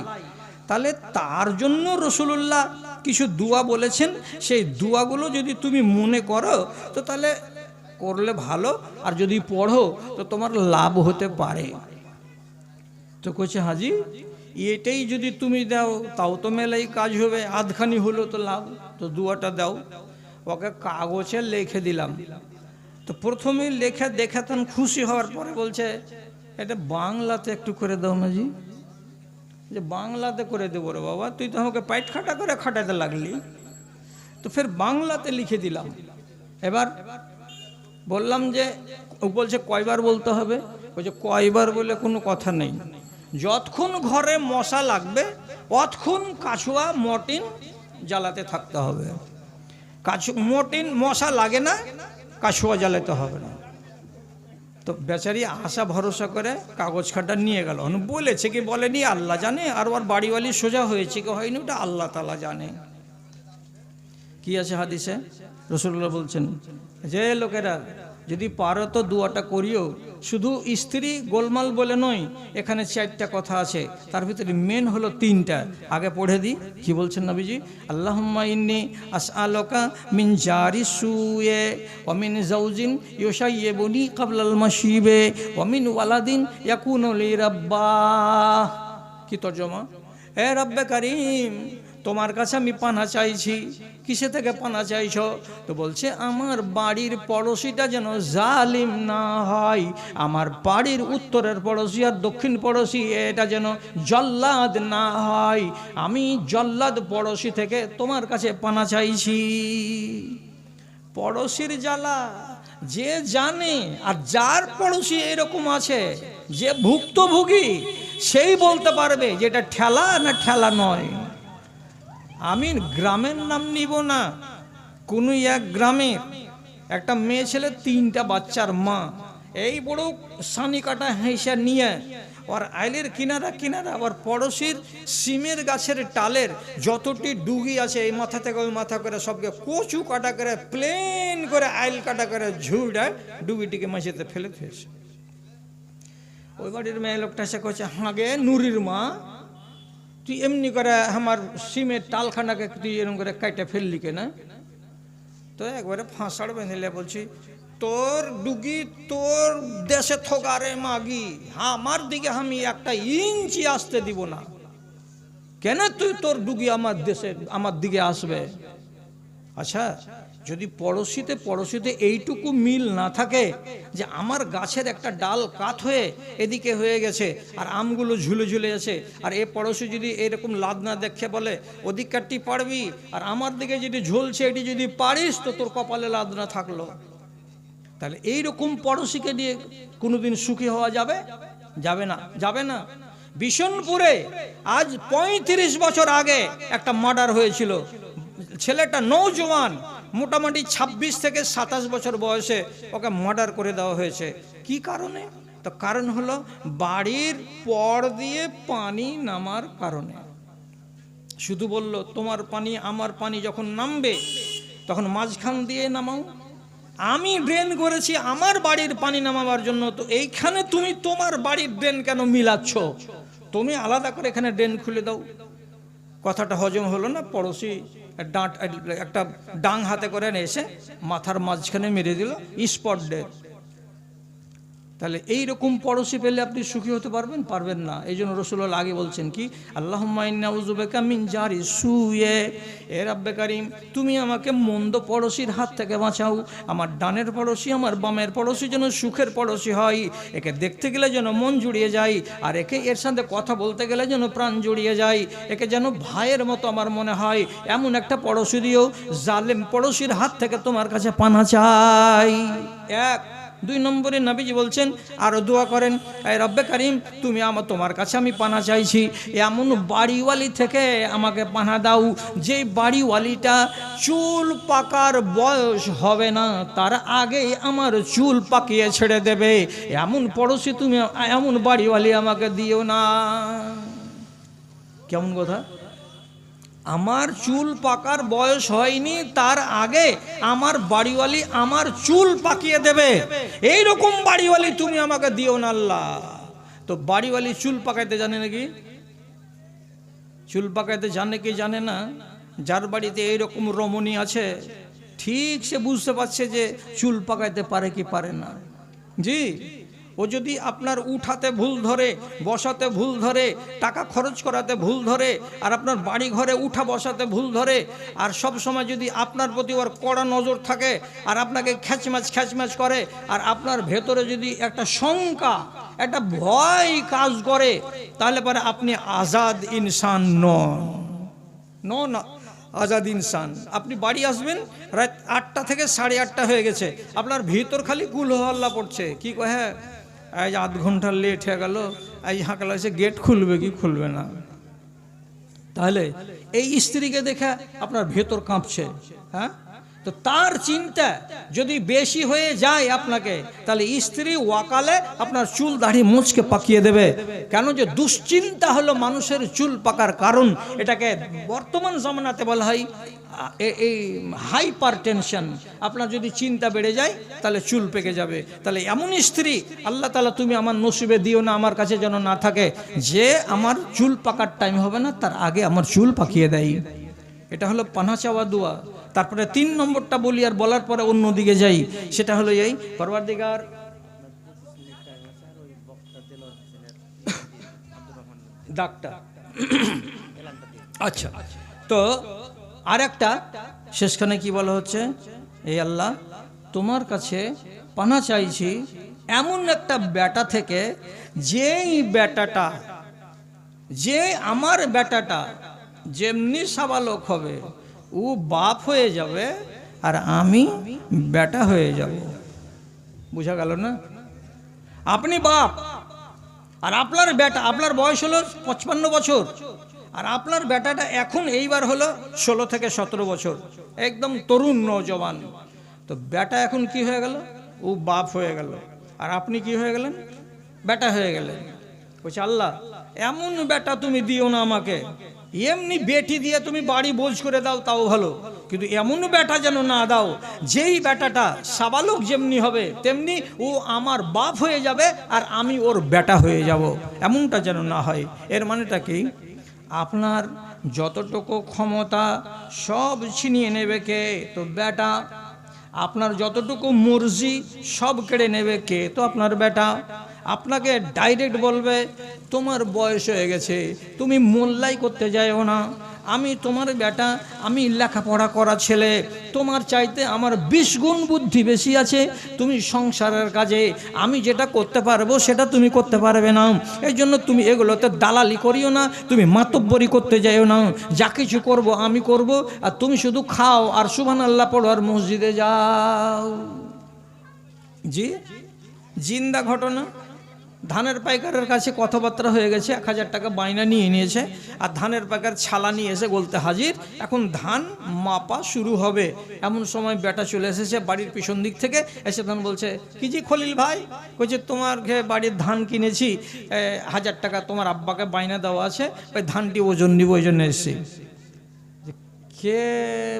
তাহলে তার জন্য রাসূলুল্লাহ কিছু দোয়া বলেছেন। সেই দোয়াগুলো যদি তুমি মনে করো তো তাহলে করলে ভালো, আর যদি পড়ো তো তোমার লাভ হতে পারে। তো কইছে হাজি এটাই যদি তুমি দাও তাও তো মেলাই কাজ হবে, আধখানি হলো তো লাভ, তো দোয়াটা দাও। ওকে কাগজে লিখে দিলাম। তো প্রথমে লেখা দেখাতেন, খুশি হওয়ার পরে বলছে এটা বাংলাতে একটু করে দাও না জি। যে বাংলাতে করে দেবো রে বাবা, তুই তো আমাকে পাইট খাটা করে খাটাতে লাগলি। তো ফের বাংলাতে লিখে দিলাম। এবার বললাম যে, বলছে কয়বার বলতে হবে? বলছে কয়বার বলে কোনো কথা নেই, যতক্ষণ ঘরে মশা লাগবে অতক্ষণ কাছুয়া মর্টিন জ্বালাতে থাকতে হবে। মর্টিন মশা লাগে না, কাছুয়া জ্বালাতে হবে না। তো বেচারি আশা ভরসা করে কাগজ খাটা নিয়ে গেল। বলেছে কি বলেনি আল্লাহ জানে, আর ওর বাড়িওয়ালি সোজা হয়েছে কি হয়নি ওটা আল্লাহ তাআলা জানে। কি আছে হাদিসে রাসূলুল্লাহ বলছেন যে লোকেরা যদি পারো তো দোয়াটা করিও, শুধু স্ত্রী গোলমাল বলে নয়, এখানে 4টা কথা আছে, তার ভিতরে মেন হলো 3টা। আগে পড়ে দিই কি বলছেন নবীজি, আল্লাহুম্মা ইন্নী আসআলুকা মিন জারি সুয়ে ওয়া মিন যাওজিন ইউশাইয়িবুনি ক্বাবলাল মাশিবে ওয়া মিন ওয়ালাদিন ইয়াকুনু লি রাব্বা। কি তরজমা? হে রব্বে কারীম, তোমার কাছে আমি পানা চাইছি। কিসে থেকে পানা চাইছো? তো বলছে আমার বাড়ির পড়োশিটা যেন জালিম না হয়, আমার বাড়ির উত্তরের পড়োশি আর দক্ষিণ পড়োশি এটা যেন জল্লাদ না হয়। আমি জল্লাদ পড়োশি থেকে তোমার কাছে পানা চাইছি। পড়োশির জ্বালা যে জানে, আর যার পড়োশি এরকম আছে যে ভুক্তভোগী, সেই বলতে পারবে যে এটা ঠেলা না ঠেলা নয়। আমি গ্রামের নাম নিব না, কোনো এক গ্রামের একটা মেয়ে ছেলে 3টা বাচ্চার মা, এই বড় সানি কাটা হেসে নিয়ে ওর আইলের কিনারা কিনারা আবার পড়োশির সিমের গাছের টালের যতটি ডুগি আছে এই মাথা থেকে ওই মাথা করে সবকে কচু কাটা করে প্লেন করে আইল কাটা করে ঝুড়ায় ডুগিটিকে মাঝেতে ফেলে দিয়েছে। ওই বাড়ির মেয়ে লোকটা সে কচ্ছে হাগে নুরির মা, তুই এমনি করে আমার সিমের টালখানাকে তুই এরকম করে কাইটা ফেললি কেনা? তো একবারে ফাঁসাড় বেঁধেলে বলছি তোর ডুগি তোর দেশে থোকারে মাগি, আমার দিকে আমি 1 ইঞ্চি আসতে দিব না। কেন তুই তোর ডুগি আমার দেশে আমার দিকে আসবে? আচ্ছা যদি পড়োশিতে এইটুকু মিল না থাকে যে আমার গাছের একটা ডাল কাত হয়ে এদিকে হয়ে গেছে আর আমগুলো ঝুলে ঝুলে আছে, আর এ পড়োশি যদি এরকম লাদ না দেখে বলে ওদিককারটি পারবি, আর আমার দিকে যদি ঝুলছে এটি যদি পারিস তো তোর কপালে লাদ না থাকলো, তাহলে এইরকম পড়োশিকে নিয়ে কোনোদিন সুখী হওয়া যাবে? যাবে না। বিশনপুরে আজ 35 বছর আগে একটা মার্ডার হয়েছিল। ছেলেটা নওজওয়ান, মোটামুটি 26 থেকে 27 বছর বয়সে, ওকে মার্ডার করে দেওয়া হয়েছে। কি কারণে? তো কারণ হলো বাড়ির পর দিয়ে পানি নামার কারণে। শুধু বলল তোমার পানি আমার পানি যখন নামবে তখন মাঝখান দিয়ে নামাও। আমি ড্রেন করেছি আমার বাড়ির পানি নামাবার জন্য, তো এইখানে তুমি তোমার বাড়ির ড্রেন কেন মিলাচ্ছ? তুমি আলাদা করে এখানে ড্রেন খুলে দাও। কথাটা হজম হলো না। পড়োশি একটা ডাং হাতে করে এসে মাথার মাঝখানে মেরে দিল, স্পট ডেথ। তাহলে এইরকম পড়োশি পেলে আপনি সুখী হতে পারবেন? পারবেন না। এই জন্য রাসূলুল্লাহ আগে বলছেন কি, আল্লাহুম্মা ইন্না আউযু বিকা মিন জারি সুয়ে, এ রব্বে কারীম তুমি আমাকে মন্দ পড়োশির হাত থেকে বাঁচাও। আমার ডানের পড়োশি, আমার বামের পড়োশি যেন সুখের পড়োশি হয়, একে দেখতে গেলে যেন মন জুড়িয়ে যায়, আর একে এর সাথে কথা বলতে গেলে যেন প্রাণ জুড়িয়ে যায়, একে যেন ভাইয়ের মতো আমার মনে হয়, এমন একটা পড়োশি দিও। জালেম পড়োশির হাত থেকে তোমার কাছে পানা চাই। এক। 2 নম্বরে নবীজি বলছেন, আরও দোয়া করেন, এই রব্বে কারীম তুমি তোমার কাছে আমি পানা চাইছি, এমন বাড়িওয়ালি থেকে আমাকে পানা দাও, যেই বাড়িওয়ালিটা চুল পাকার বয়স হবে না তার আগেই আমার চুল পাকিয়ে ছেড়ে দেবে, এমন পড়োশি তুমি, এমন বাড়িওয়ালি আমাকে দিও না। কেমন কথা? আমার চুল পাকার বয়স হয়নি তার আগে আমার বাড়িওয়ালি আমার চুল পাকিয়ে দেবে, এই রকম বাড়িওয়ালি তুমি আমাকে দিও না আল্লাহ। তো বাড়িওয়ালি চুল পাকাইতে জানে নাকি? চুল পাকাইতে জানে কি জানে না? যার বাড়িতে এইরকম রমণী আছে ঠিক সে বুঝতে পারছে যে চুল পাকাইতে পারে কি পারে না। জি, ও যদি আপনার উঠাতে ভুল ধরে, বসাতে ভুল ধরে, টাকা খরচ করাতে ভুল ধরে, আর আপনার বাড়ি ঘরে উঠা বসাতে ভুল ধরে, আর সব সময় যদি আপনার প্রতি ওর কড়া নজর থাকে, আর আপনাকে খ্যাচম্যাচ করে, আর আপনার ভেতরে যদি একটা শঙ্কা, একটা ভয় কাজ করে, তাহলে পরে আপনি আজাদ ইনসান নন। আজাদ ইনসান। আপনি বাড়ি আসবেন রাত 8টা থেকে 8:30 হয়ে গেছে, আপনার ভিতর খালি গুল হল্লা পড়ছে, কি কয় হ্যাঁ আজ আধ ঘন্টা লেট হয়ে গেল, আজ হাঁকা লাগছে, গেট খুলবে কি খুলবে না। তাহলে এই স্ত্রীকে দেখে আপনার ভেতর কাঁপছে, হ্যাঁ? তো তার চিন্তা যদি বেশি হয়ে যায় আপনাকে, তাহলে স্ত্রী ওয়াকালে আপনার চুল দাড়ি মুছকে পাকিয়ে দেবে। কেন? যে দুশ্চিন্তা হলো মানুষের চুল পাকার কারণ। এটাকে বর্তমান জামানাতে বলা হয় এই হাইপার টেনশন। আপনার যদি চিন্তা বেড়ে যায় তাহলে চুল পেকে যাবে। তাহলে এমন স্ত্রী আল্লাহ তাআলা তুমি আমার নসিবে দিও না, আমার কাছে যেন না থাকে, যে আমার চুল পাকার টাইম হবে না তার আগে আমার চুল পাকিয়ে দেয়। এটা হলো পানা চাওয়া দোয়া। তারপরে 3 নম্বরটা বলি, আর বলার পরে অন্যদিকে যাই। সেটা হলো এই, পরওয়ারদিগার ডাক্তার। আচ্ছা, তো আর একটা শেষখানে কি বলা হচ্ছে, এই আল্লাহ তোমার কাছে পানা চাইছি এমন একটা বেটা থেকে, যেই বেটাটা, যে আমার বেটাটা যেমনি সাবালক হবে ও বাপ হয়ে যাবে আর আমি বেটা হয়ে যাব। বুঝা গেল না? আপনি বাপ আর আপনার বেটা, আপনার বয়স হলো 55 বছর, আর আপনার বেটাটা এখন এইবার হলো 16 থেকে 17 বছর, একদম তরুণ নওজওয়ান। তো বেটা এখন কি হয়ে গেল? ও বাপ হয়ে গেল, আর আপনি কি হয়ে গেলেন? বেটা হয়ে গেলেন। বলছে আল্লাহ এমন বেটা তুমি দিও না আমাকে, এমনি বেটি দিয়ে তুমি বাড়ি বোঝ করে দাও তাও ভালো, কিন্তু এমন বেটা যেন না দাও যেই বেটাটা সাবালক যেমনি হবে তেমনি ও আমার বাপ হয়ে যাবে আর আমি ওর বেটা হয়ে যাব, এমনটা যেন না হয়। এর মানেটা কি? আপনার যতটুকু ক্ষমতা সব ছিনিয়ে নেবে কে? তো বেটা। আপনার যতটুকু মর্জি সব কেড়ে নেবে কে? তো আপনার বেটা। আপনাকে ডাইরেক্ট বলবে তোমার বয়স হয়ে গেছে, তুমি মোল্লাই করতে যাও না, আমি তোমার বেটা, আমি লেখাপড়া করা ছেলে, তোমার চাইতে আমার 20 গুণ বুদ্ধি বেশি আছে, তুমি সংসারের কাজে আমি যেটা করতে পারবো সেটা তুমি করতে পারবে না, এই জন্য তুমি এগুলোতে দালালি করিও না, তুমি মাতব্বরি করতে যাও না, যা কিছু করবো আমি করব, আর তুমি শুধু খাও আর সুবহানাল্লাহ পড়ো আর মসজিদে যাও। জি, জিন্দা ঘটনা। ধানের পাইকারের কাছে কথাবার্তা হয়ে গেছে, 1000 টাকা বাইনা নিয়ে নিয়েছে, আর ধানের পাইকার ছালা নিয়ে এসে বলতে হাজির, এখন ধান মাপা শুরু হবে। এমন সময় বেটা চলে এসেছে বাড়ির পিছন দিক থেকে, এসে ধান বলছে কি জি খলিল ভাই, কইছে তোমার বাড়ির ধান কিনেছি, 1000 টাকা তোমার আব্বাকে বাইনা দেওয়া আছে, ওই ধানটি ওজন নিব, ওই জন্য এসেছি। কে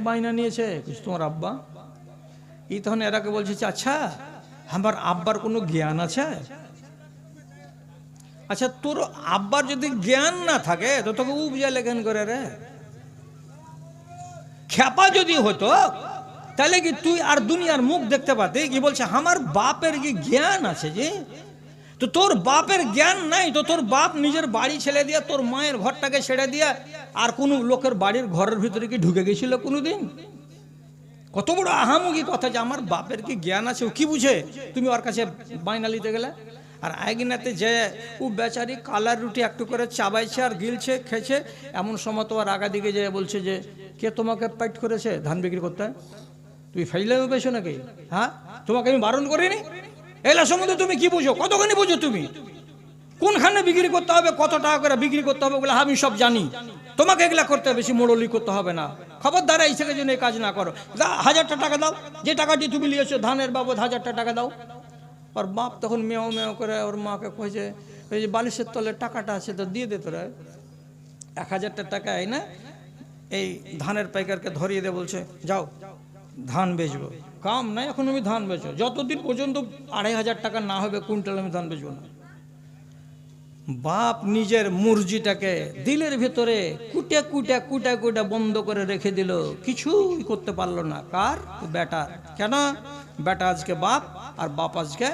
বাইনা নিয়েছে? তোমার আব্বা। এই তখন এরাকে বলছে আচ্ছা আমার আব্বার কোনো জ্ঞান আছে? আচ্ছা তোর আব্বার যদি জ্ঞান না থাকে তো তোকে উপজা লেখেন করে রে? খেপা যদি হতো তাহলে কি তুই আর দুনিয়ার মুখ দেখতে পাতে? কি বলছে আমার বাপের কি জ্ঞান আছে যে? তো তোর বাপের জ্ঞান নাই তো তোর বাপ নিজের বাড়ি ছেড়ে দিয়া, তোর মায়ের ঘরটাকে ছেড়ে দিয়া আর কোন লোকের বাড়ির ঘরের ভিতরে কি ঢুকে গেছিল কোনোদিন? কত বড় আহামুখী কথা যে আমার বাপের কি জ্ঞান আছে, ও কি বুঝে তুমি ওর কাছে বাইনা নিতে গেলে? আর একদিনাতে যে ও বেচারি কালার রুটি একটু করে চাবাইছে আর গিলছে খেয়েছে, এমন সময় তো আর আগা দিকে যে বলছে যে কে তোমাকে পাইট করেছে ধান বিক্রি করতে? তুমি ফাইলে পেয়েছো নাকি? হ্যাঁ, তোমাকে আমি বারণ করিনি? এলা সম্বন্ধে তুমি কি বুঝো? কতখানি বুঝো তুমি? কোনখানে বিক্রি করতে হবে, কত টাকা করে বিক্রি করতে হবে বলে আমি সব জানি। তোমাকে এগুলা করতে হবে, বেশি মোড়লি করতে হবে না। খবরদার এই থেকে জন্য এই কাজ না করো। 1000টা টাকা দাও, যে টাকাটি তুমি নিয়েছো ধানের বাবদ 1000টা টাকা দাও। ওর বাপ তখন মেও মেও করে ওর মাকে কইছে, ওই যে বালিশের তলে টাকাটা আছে তো দিয়ে দে তোরা। 1000টা টাকা এই না, এই ধানের পাইকারকে ধরিয়ে দে, বলছে যাও ধান বেচবো। কাম নাই এখন আমি ধান বেচো, যতদিন পর্যন্ত 2500 টাকা না হবে কুইন্টাল আমি ধান বেচবো না। বাপ নিজের মুরজিটাকে দিলের ভেতরে কুটে কুটে কুটে কুটে বন্ধ করে রেখে দিল, কিছুই করতে পারলো না। কার? বেটার। কেন? বেটা আজকে বাপ আর বাপ আজকে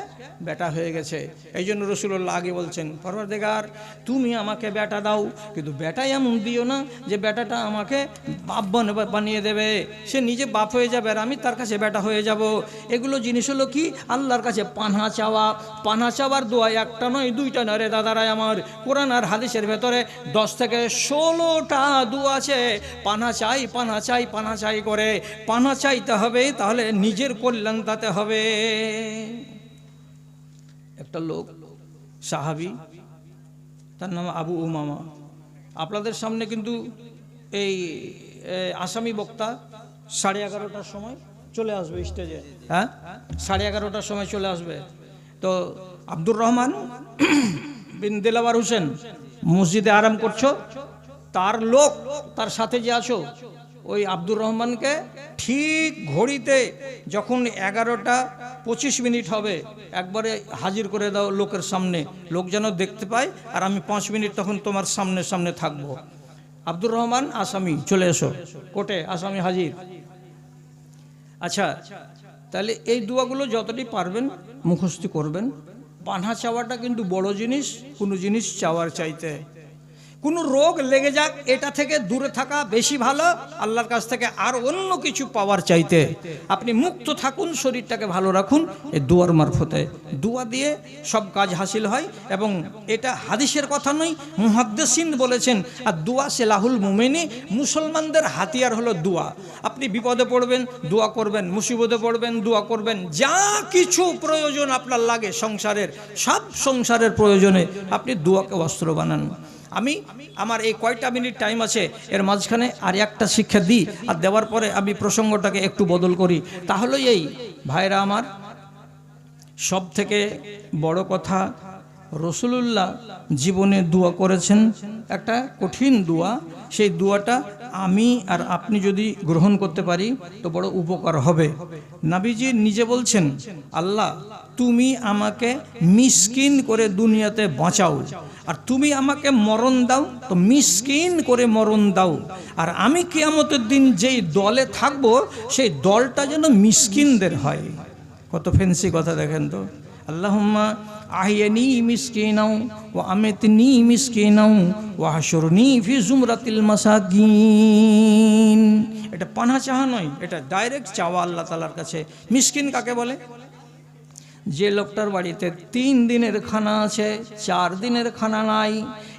বেটা হয়ে গেছে। এই জন্য রাসূলুল্লাহ আগে বলছেন, পরওয়ারদিগার তুমি আমাকে বেটা দাও, কিন্তু বেটা এমন দিও না যে বেটাটা আমাকে বাপ বানিয়ে দেবে, সে নিজে বাপ হয়ে যাবে আর আমি তার কাছে বেটা হয়ে যাব। এগুলো জিনিস হলো কি আল্লাহর কাছে পানা চাওয়া। পানা চাওয়ার দোয়া একটা নয়, দুইটা নয় রে দাদারাই আমার। কোরআন আর হাদিসের ভেতরে 10 থেকে 16টা দোয়া আছে। পানা চাই পানা চাই পানা চাই করে পানা চাইতে হবে, তাহলে নিজের কল্যাণ তাতে হবে। একটা লোক সাহাবী, তার নাম আবু উমামা। আপনাদের সামনে কিন্তু এই আসামি বক্তা 11:30টার সময় চলে আসবে স্টেজে। হ্যাঁ, 11:30টার সময় চলে আসবে। তো আব্দুর রহমান বিন দিলাওয়ার হোসেন মসজিদে আরাম করছো, তার লোক তার সাথে যে আছো ওই আব্দুর রহমানকে ঠিক ঘড়িতে যখন 11:25 হবে একবারে হাজির করে দাও লোকের সামনে, লোক যেন দেখতে পায়, আর আমি 5 মিনিট তখন তোমার সামনে সামনে থাকবো। আব্দুর রহমান আসামি, চলে এসো কোর্টে, আসামি হাজির। আচ্ছা, তাহলে এই দোয়াগুলো যতটি পারবেন মুখস্থ করবেন। পানা চাওয়াটা কিন্তু বড় জিনিস, কোনো জিনিস চাওয়ার চাইতে। কোনো রোগ লেগে যাক এটা থেকে দূরে থাকা বেশি ভালো আল্লাহর কাছ থেকে আর অন্য কিছু পাওয়ার চাইতে। আপনি মুক্ত থাকুন, শরীরটাকে ভালো রাখুন এই দুয়ার মারফতে। দুয়া দিয়ে সব কাজ হাসিল হয়, এবং এটা হাদিসের কথা নয়, মুহাদ্দিসিন বলেছেন। আর দুয়া সিলাহুল মুমিনি, মুসলমানদের হাতিয়ার হলো দুয়া। আপনি বিপদে পড়বেন দোয়া করবেন, মুসিবতে পড়বেন দোয়া করবেন, যা কিছু প্রয়োজন আপনার লাগে সংসারের, সব সংসারের প্রয়োজনে আপনি দোয়াকে অস্ত্র বানান। আমি আমার এই কয়টা মিনিট টাইম আছে এর মাঝখানে আর একটা শিক্ষা দিই, আর দেওয়ার পরে আমি প্রসঙ্গটাকে একটু বদল করি। তাহলে এই ভাইরা আমার, সব থেকে বড় কথা রাসূলুল্লাহ জীবনে দোয়া করেছেন, একটা কঠিন দোয়া। সেই দোয়াটা আমি আর আপনি যদি গ্রহণ করতে পারি তো বড় উপকার হবে। নবীজি নিজে বলছেন, আল্লাহ তুমি আমাকে মিসকিন করে দুনিয়াতে বাঁচাও, আর তুমি আমাকে মরণ দাও তো মিসকিন করে মরণ দাও, আর আমি কিয়ামতের দিন যেই দলে থাকব সেই দলটা যেন মিসকিনদের হয়। কত ফ্যান্সি কথা দেখেন তো। আল্লাহুম্মা আহিয়ানি মিসকিনাও ওয়া আমিতনি মিসকিনাও ওয়া হাশুরনি ফি জুমরাতিল মাসাকিন। এটা পানা চাওয়া নয়, এটা ডাইরেক্ট চাওয়া আল্লাহ তাআলার কাছে। মিসকিন কাকে বলে? যে লোকটার বাড়িতে 3 দিনের খানা আছে, 4 দিনের খানা নাই,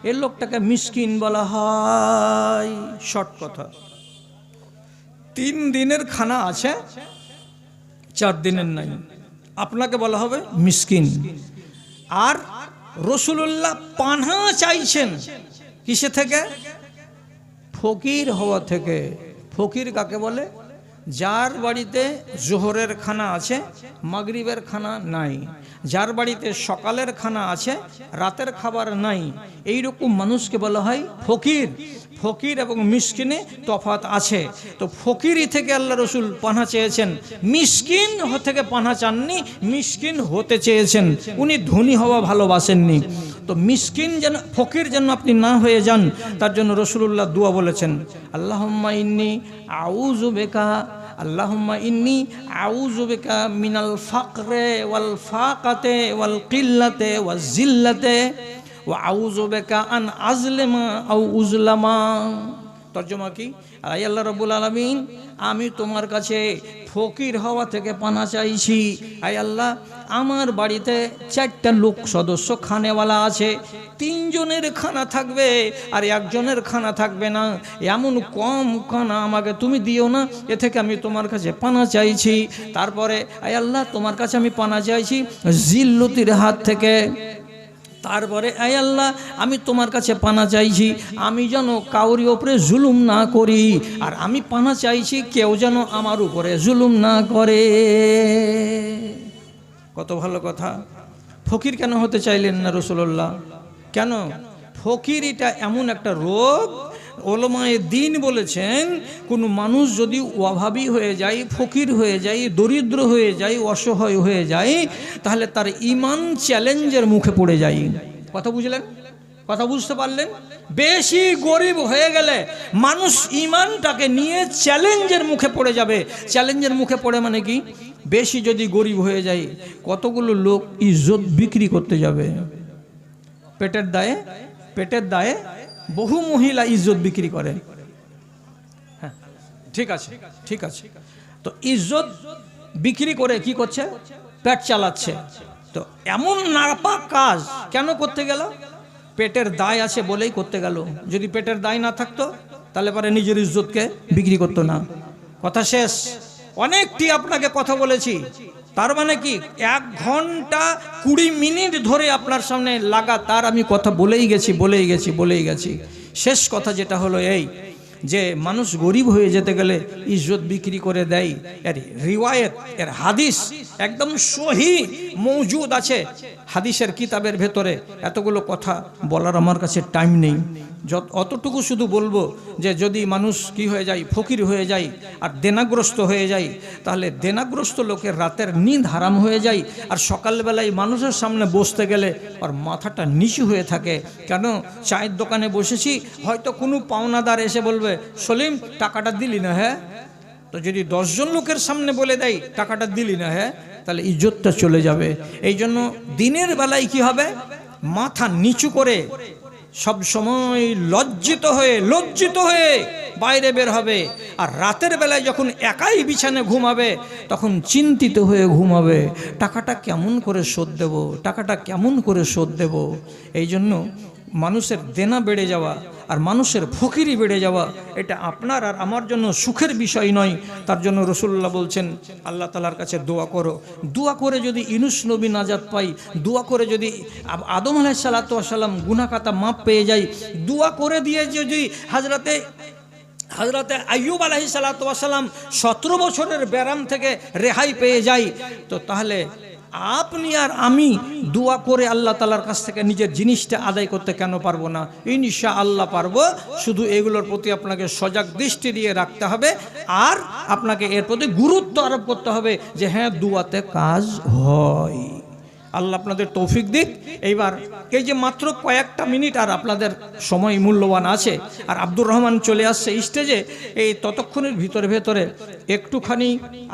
এই লোকটাকে মিসকিন বলা হয়। শর্ট কথা, 3 দিনের খানা আছে 4 দিনের নাই, আপনাকে বলা হবে মিসকিন। আর রাসূলুল্লাহ পানা চাইছেন কিসে থেকে? ফকির হওয়া থেকে। ফকির কাকে বলে? যার বাড়িতে জোহরের খানা আছে মাগরিবের খানা নাই, যার বাড়িতে সকালের খানা আছে রাতের খাবার নাই, এই রকম মানুষকে বলা হয় ফকির। ফকির এবং মিসকিনে তফাৎ আছে। তো ফকিরি থেকে আল্লাহ রসুল পানা চেয়েছেন, মিসকিন থেকে পানা চাননি, মিসকিন হতে চেয়েছেন। উনি ধনী হওয়া ভালোবাসেননি। তো মিসকিন যেন, ফকির যেন আপনি না হয়ে যান, তার জন্য রাসূলুল্লাহ দোয়া বলেছেন, আল্লাহুম্মা ইন্নী আউযু বিকা আল্লাহুম্মা ইন্নী আউযু বিকা মিনাল ফাকরে ওয়াল ফাকাতে ওয়াল কিল্লাতে ওয়াজ জিল্লাতে ওয়া আউযু বিকা আন আজলিমা আও উজলামা। তর্জমা কি? আয় আল্লাহ রাব্বুল আলামিন, আমি তোমার কাছে ফকির হওয়া থেকে পানা চাইছি। আয় আল্লাহ, আমার বাড়িতে 4টা লোক সদস্য খানেওয়ালা আছে, 3 জনের খানা থাকবে আর 1 জনের খানা থাকবে না, এমন কম খানা আমাকে তুমি দিও না, এ থেকে আমি তোমার কাছে পানা চাইছি। তারপরে আয় আল্লাহ, তোমার কাছে আমি পানা চাইছি জিল্লতির হাত থেকে। তারপরে আয় আল্লাহ, আমি তোমার কাছে পানা চাইছি আমি যেন কাউরি ওপরে জুলুম না করি, আর আমি পানা চাইছি কেউ যেন আমার উপরে জুলুম না করে। কত ভালো কথা। ফকির কেন হতে চাইলেন না রাসূলুল্লাহ? কেন? ফকির এটা এমন একটা রোগ, ওলামায়ে দ্বীন বলেছেন কোনো মানুষ যদি অভাবী হয়ে যায়, ফকির হয়ে যায়, দরিদ্র হয়ে যায়, অসহায় হয়ে যায়, তাহলে তার ঈমান চ্যালেঞ্জের মুখে পড়ে যায়। কথা বুঝলেন? কথা বুঝতে পারলেন? বেশি গরিব হয়ে গেলে মানুষ ঈমানটাকে নিয়ে চ্যালেঞ্জের মুখে পড়ে যাবে। চ্যালেঞ্জের মুখে পড়ে মানে কি? বেশি যদি গরিব হয়ে যায়, কতগুলো লোক ইজ্জত বিক্রি করতে যাবে। পেটের দায়ে বহু মহিলা ইজ্জত বিক্রি করে। হ্যাঁ, ঠিক আছে, ঠিক আছে। তো ইজ্জত বিক্রি করে কি করছে? পেট চালাচ্ছে। তো এমন নাপাক কাজ কেন করতে গেল? পেটের দায় আছে বলেই করতে গেল। যদি পেটের দায় না থাকতো তাহলে পরে নিজের ইজ্জতকে বিক্রি করতো না। কথা শেষ। অনেকটি আপনাকে কথা বলেছি, তার মানে কি 1 ঘন্টা 20 মিনিট ধরে আপনার সামনে লাগাতার আমি কথা বলেই গেছি। শেষ কথা যেটা হলো এই যে মানুষ গরিব হয়ে যেতে গেলে ইজ্জত বিক্রি করে দেয়। এর রিওয়ায়েত, এর হাদিস একদম সহি মওজুদ আছে হাদিসের কিতাবের ভেতরে। এতগুলো কথা বলার আমার কাছে টাইম নেই। অতটুকু শুধু বলবো যে যদি মানুষ কি হয়ে যায়, ফকির হয়ে যায় আর দেনাগ্রস্ত হয়ে যায়, তাহলে দেনাগ্রস্ত লোকের রাতের নিদ হারাম হয়ে যায়। আর সকালবেলায় মানুষের সামনে বসতে গেলে ওর মাথাটা নিচু হয়ে থাকে। কেন? চায়ের দোকানে বসেছি, হয়তো কোনো পাওনাদার এসে বলবে, সলিম টাকাটা দিলি না? হ্যাঁ। তো যদি 10 জন লোকের সামনে বলে দেয় টাকাটা দিলি না, হ্যাঁ, তাহলে ইজ্জতটা চলে যাবে। এই জন্য দিনের বেলায় কি হবে? মাথা নিচু করে সব সময় লজ্জিত হয়ে বাইরে বের হবে। আর রাতের বেলায় যখন একাই বিছানায় ঘুমাবে তখন চিন্তিত হয়ে ঘুমাবে, টাকাটা কেমন করে শোধ দেব। এই জন্য মানুষের দেনা বেড়ে যাওয়া আর মানুষের ফকিরি বেড়ে যাওয়া এটা আপনার আর আমার জন্য সুখের বিষয় নয়। তার জন্য রাসূলুল্লাহ বলছেন, আল্লাহ তাআলার কাছে দোয়া করো। দোয়া করে যদি ইউনূস নবী নাজাত পাই, দোয়া করে যদি আদম আলাইহিস সালাতু ওয়াস সালাম গুনাহ খাতা মাপ পেয়ে যায়, দোয়া করে দিয়ে যদি হযরতে আইয়ুব আলাইহিস সালাতু ওয়াস সালাম 17 বছরের ব্যারাম থেকে রেহাই পেয়ে যায়, তো তাহলে আপনি আর আমি দোয়া করে আল্লাহ তাআলার কাছ থেকে নিজের জিনিসটা আদায় করতে কেন পারবো না? ইনশাআল্লাহ পারবো। শুধু এগুলোর প্রতি আপনাকে সজাগ দৃষ্টি দিয়ে রাখতে হবে আর আপনাকে এর প্রতি গুরুত্ব আরোপ করতে হবে যে হ্যাঁ, দোয়াতে কাজ হয়। আল্লাহ আপনাদের তৌফিক দিক। এইবার এই যে মাত্র কয়েকটা মিনিট আর আপনাদের সময় মূল্যবান আছে, আর আব্দুর রহমান চলে আসছে স্টেজে, এই ততক্ষণের ভেতরে একটুখানি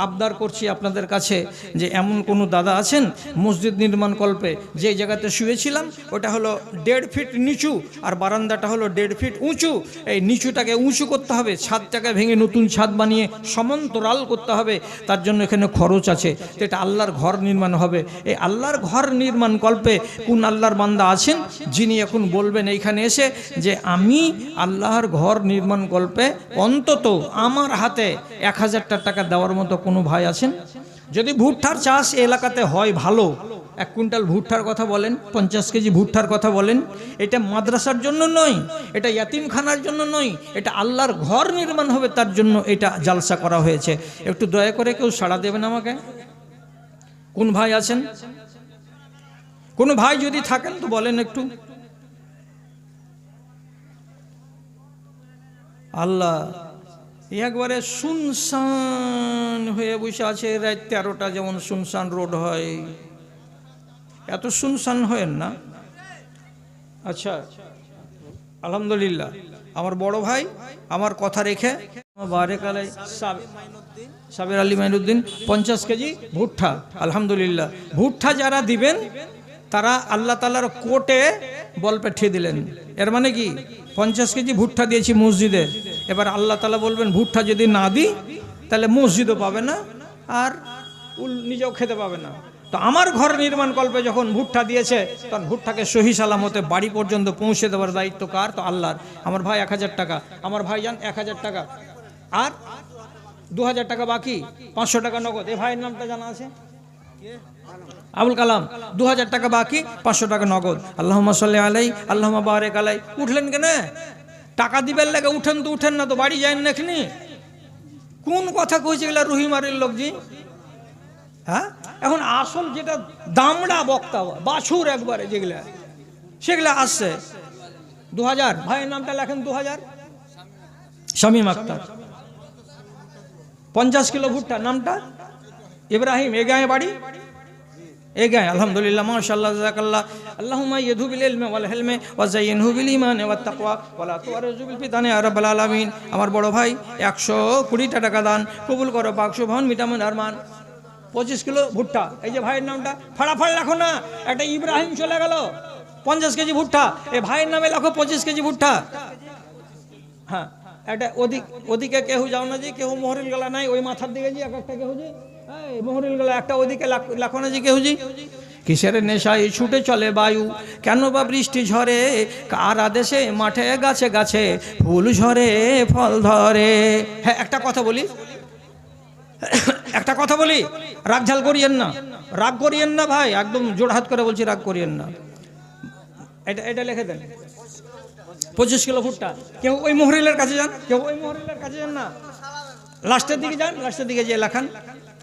আবদার করছি আপনাদের কাছে যে এমন কোনো দাদা আছেন মসজিদ নির্মাণ কল্পে যে জায়গাতে শুয়েছিলাম ওটা হলো 1.5 ফিট নিচু আর বারান্দাটা হলো 1.5 ফিট উঁচু। এই নিচুটাকে উঁচু করতে হবে, ছাদটাকে ভেঙে নতুন ছাদ বানিয়ে সমান্তরাল করতে হবে। তার জন্য এখানে খরচ আছে। তো এটা আল্লাহর ঘর নির্মাণ হবে। এই আল্লাহর ঘর নির্মাণ কল্পে কোন আল্লাহর বান্দা আছেন যিনি এখন বলবেন এইখানে এসে যে আমি আল্লাহর ঘর নির্মাণ কল্পে অন্তত আমার হাতে 1000 টাকা দেওয়ার মতো কোনো ভাই আছেন? যদি ভুট্টার চাষ এলাকাতে হয় ভালো, 1 কুইন্টাল ভুট্টার কথা বলেন, 50 কেজি ভুট্টার কথা বলেন, এটা মাদ্রাসার জন্য নয়, এটা ইয়াতিমখানার জন্য নয়, এটা আল্লাহর ঘর নির্মাণ হবে তার জন্য এটা জালসা করা হয়েছে। একটু দয়া করে কেউ সাড়া দেবেন আমাকে? কোন ভাই আছেন? কোন ভাই যদি থাকেন তো বলেন একটু। আল্লাহ একবারে শুনশান হয়ে বসে আছে। রাত 13টা যেমন শুনশান রোড হয়, এত শুনশান হয় না। আচ্ছা, আলহামদুলিল্লাহ, আমার বড় ভাই আমার কথা রেখে বারেক আলাই সাবের আলী মাইনুদ্দিন 50 কেজি ভুট্টা। আলহামদুলিল্লাহ। ভুট্টা যারা দিবেন তারা আল্লাহ তাআলার কোর্টে বল পাঠিয়ে দিলেন। এর মানে কি 50 কেজি ভুট্টা দিয়েছি মসজিদে, এবার আল্লাহ তাআলা বলবেন ভুট্টা যদি না দিই তাহলে মসজিদও পাবে না আর নিজেও খেতে পাবে না। তো আমার ঘর নির্মাণ কল্পে যখন ভুট্টা দিয়েছে তখন ভুট্টাকে সহি সালামতে বাড়ি পর্যন্ত পৌঁছে দেওয়ার দায়িত্ব কার? তো আল্লাহর। আমার ভাই 1000 টাকা, আমার ভাইজান 1000 টাকা, আর 2000 টাকা বাকি, 500 টাকা নগদ। এ ভাইয়ের নামটা জানা আছে? আবুল কালাম। 2000 টাকা বাকি, 500 টাকা নগদ। আল্লাহুম্মা সাল্লি আলাই, আল্লাহুম্মা বারেক আলাই। উঠলেন কেন? টাকা দিবেন লাগে উঠেন তো উঠেন না তো বাড়ি যায়েন না এখানে। কোন কথা কইছে এগুলা রহিমারের লোকজি? হ্যাঁ, এখন আসল যেটা দামড়া বক্তা বাছুর একবারে যেগুলা সেগুলা আসছে 2000। ভাইয়ের নামটা লেখেন 2000। শামীম আক্তার। 50 কিলো ভুট্টা। নামটা ইব্রাহিম। এ গায়ে বাড়ি, এ গায়ে। আলহামদুলিল্লাহ, মাশাআল্লাহ, জাযাকাল্লাহ। আল্লাহুম্মা ইয়াদহু বিল ইলমি ওয়াল হিলমি ওয়া যায়্যিনহু বিল ঈমানি ওয়াত তাকওয়া ওয়া লা তুআরিজু বিল ফিতানি ইয়া রাব্বাল আলামিন। আমার বড় ভাই 120 টাকা দান কবুল করো পাক সুবহান মিটামুন আরমান। 25 কিলো ভুট্টা। এই যে ভাইয়ের নামটা ফাড়াফাড় লেখো না, একটা ইব্রাহিম চলে গেল। 50 কেজি ভুট্টা। এই ভাইয়ের নামে লেখো 25 কেজি ভুট্টা। হ্যাঁ, এটা ওদিকে কেউ যাও না যে, কেউ মোহরিল গলা নাই ওই মাথার দিকে যে এক একটা কেউ যে মোহরিল গলা একটা ওদিকে লেখো না যে কেউ যে। কিসের নেশায় ছুটে চলে বায়ু, কেন বা বৃষ্টি ঝরে, কার আদেশে মাঠে গাছে গাছে ফুল ঝরে ফল ধরে। হ্যাঁ, একটা কথা বলি, একটা কথা বলি, রাগ ঝাল করিয়েন না, রাগ করিয়েন না ভাই, একদম জোড়হাত করে বলছি, রাগ করিয়েন না। এটা লিখে দেন 25 কিলো ভুট্টা। কেউ ওই মোহরিলের কাছে যান, কেউ ওই মোহরিলের কাছে যান না, লাস্টের দিকে যান, লাস্টের দিকে যে লেখান।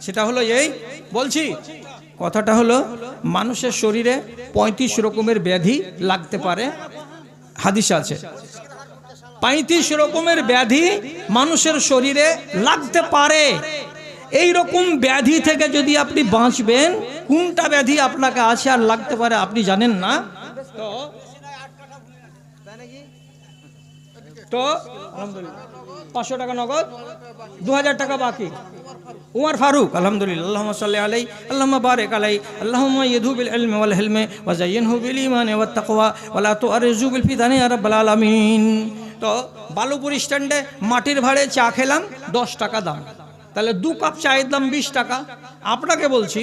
সেটা হলো এই বলছি, কথাটা হলো মানুষের শরীরে 35 রকমের ব্যাধি লাগতে পারে। হাদিস আছে 35 রকমের ব্যাধি মানুষের শরীরে লাগতে পারে। এই রকম ব্যাধি থেকে যদি আপনি বাঁচবেন, কোনটা ব্যাধি আপনাকে আছে আর লাগতে পারে আপনি জানেন না, তো আলহামদুলিল্লাহ 500 টাকা নগদ, 2000 টাকা বাকি। উমর ফারুক। আলহামদুলিল্লাহ। আল্লাহুম্মা সাল্লি আলাই, আল্লাহুম্মা বারিক আলাই, আল্লাহুম্মা ইয়াদহু বিল ইলমি ওয়াল হিলমি ওয়া যায়্যিনহু বিল ঈমানি ওয়াত তাকওয়া ওয়া লা তুআরিজু বিল ফিতানি ইয়া রাব্বাল আলামিন। তো বালুপুর স্ট্যান্ডে মাটির ভাড়ে চা খেলাম, 10 টাকা দাম, তাহলে 2 কাপ চায়ের দাম 20 টাকা। আপনাকে বলছি,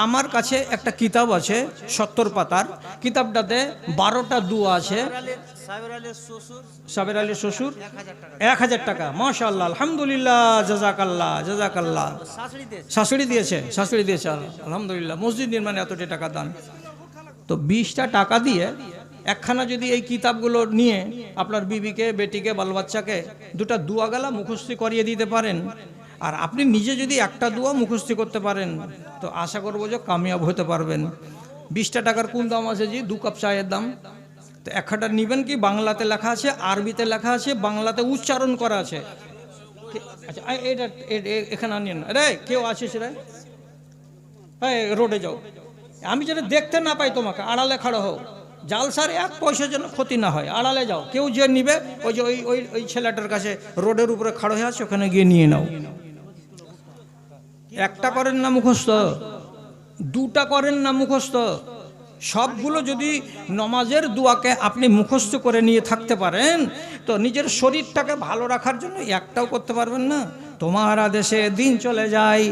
আমার কাছে একটা কিতাব আছে 70 পাতার, কিতাবটাতে 12টা দোয়া আছে। সাবের আলীর শ্বশুর 1000 টাকা। মাশাআল্লাহ, আলহামদুলিল্লাহ, জাযাকাল্লাহ, জাযাকাল্লাহ। শাশুড়ি দিয়েছে, শাশুড়ি দিয়েছে, আলহামদুলিল্লাহ। মসজিদ নির্মাণে এতটা টাকা দান। তো 20টা টাকা দিয়ে একখানা যদি এই কিতাবগুলো নিয়ে আপনার বিবিকে, বেটিকে, বাল বাচ্চাকে 2টা দোয়া গালা মুখস্থি করিয়ে দিতে পারেন, আর আপনি নিজে যদি একটা দোয়া মুখস্থি করতে পারেন, তো আশা করবো যে কামিয়াব হতে পারবেন। 20টা টাকার কোন দাম আছে জি? 2 কাপ চায়ের দাম। তো এক খাটা নেবেন কি? বাংলাতে লেখা আছে, আরবিতে লেখা আছে, বাংলাতে উচ্চারণ করা আছে। আচ্ছা, এটা এখানে আনিয়েন না রে, কেউ আছিস রে, রোডে যাও, আমি যেন দেখতে না পাই তোমাকে, আড়ালে খাড়ো হোক, জালসার 1 পয়সা যেন ক্ষতি না হয়, আড়ালে যাও। কেউ যে নিবে ওই যে ওই ছেলেটার কাছে রোডের উপরে খাড়ো হয়ে আছে, ওখানে গিয়ে নিয়ে নাও। একটা করেন না মুখস্থ, 2টা করেন না মুখস্থ, সবগুলো যদি নমাজের দোয়াকে আপনি মুখস্থ করে নিয়ে থাকতে পারেন, তো নিজের শরীরটাকে ভালো রাখার জন্য একটাও করতে পারবেন না। তোমার আদেশে দিন চলে যায়,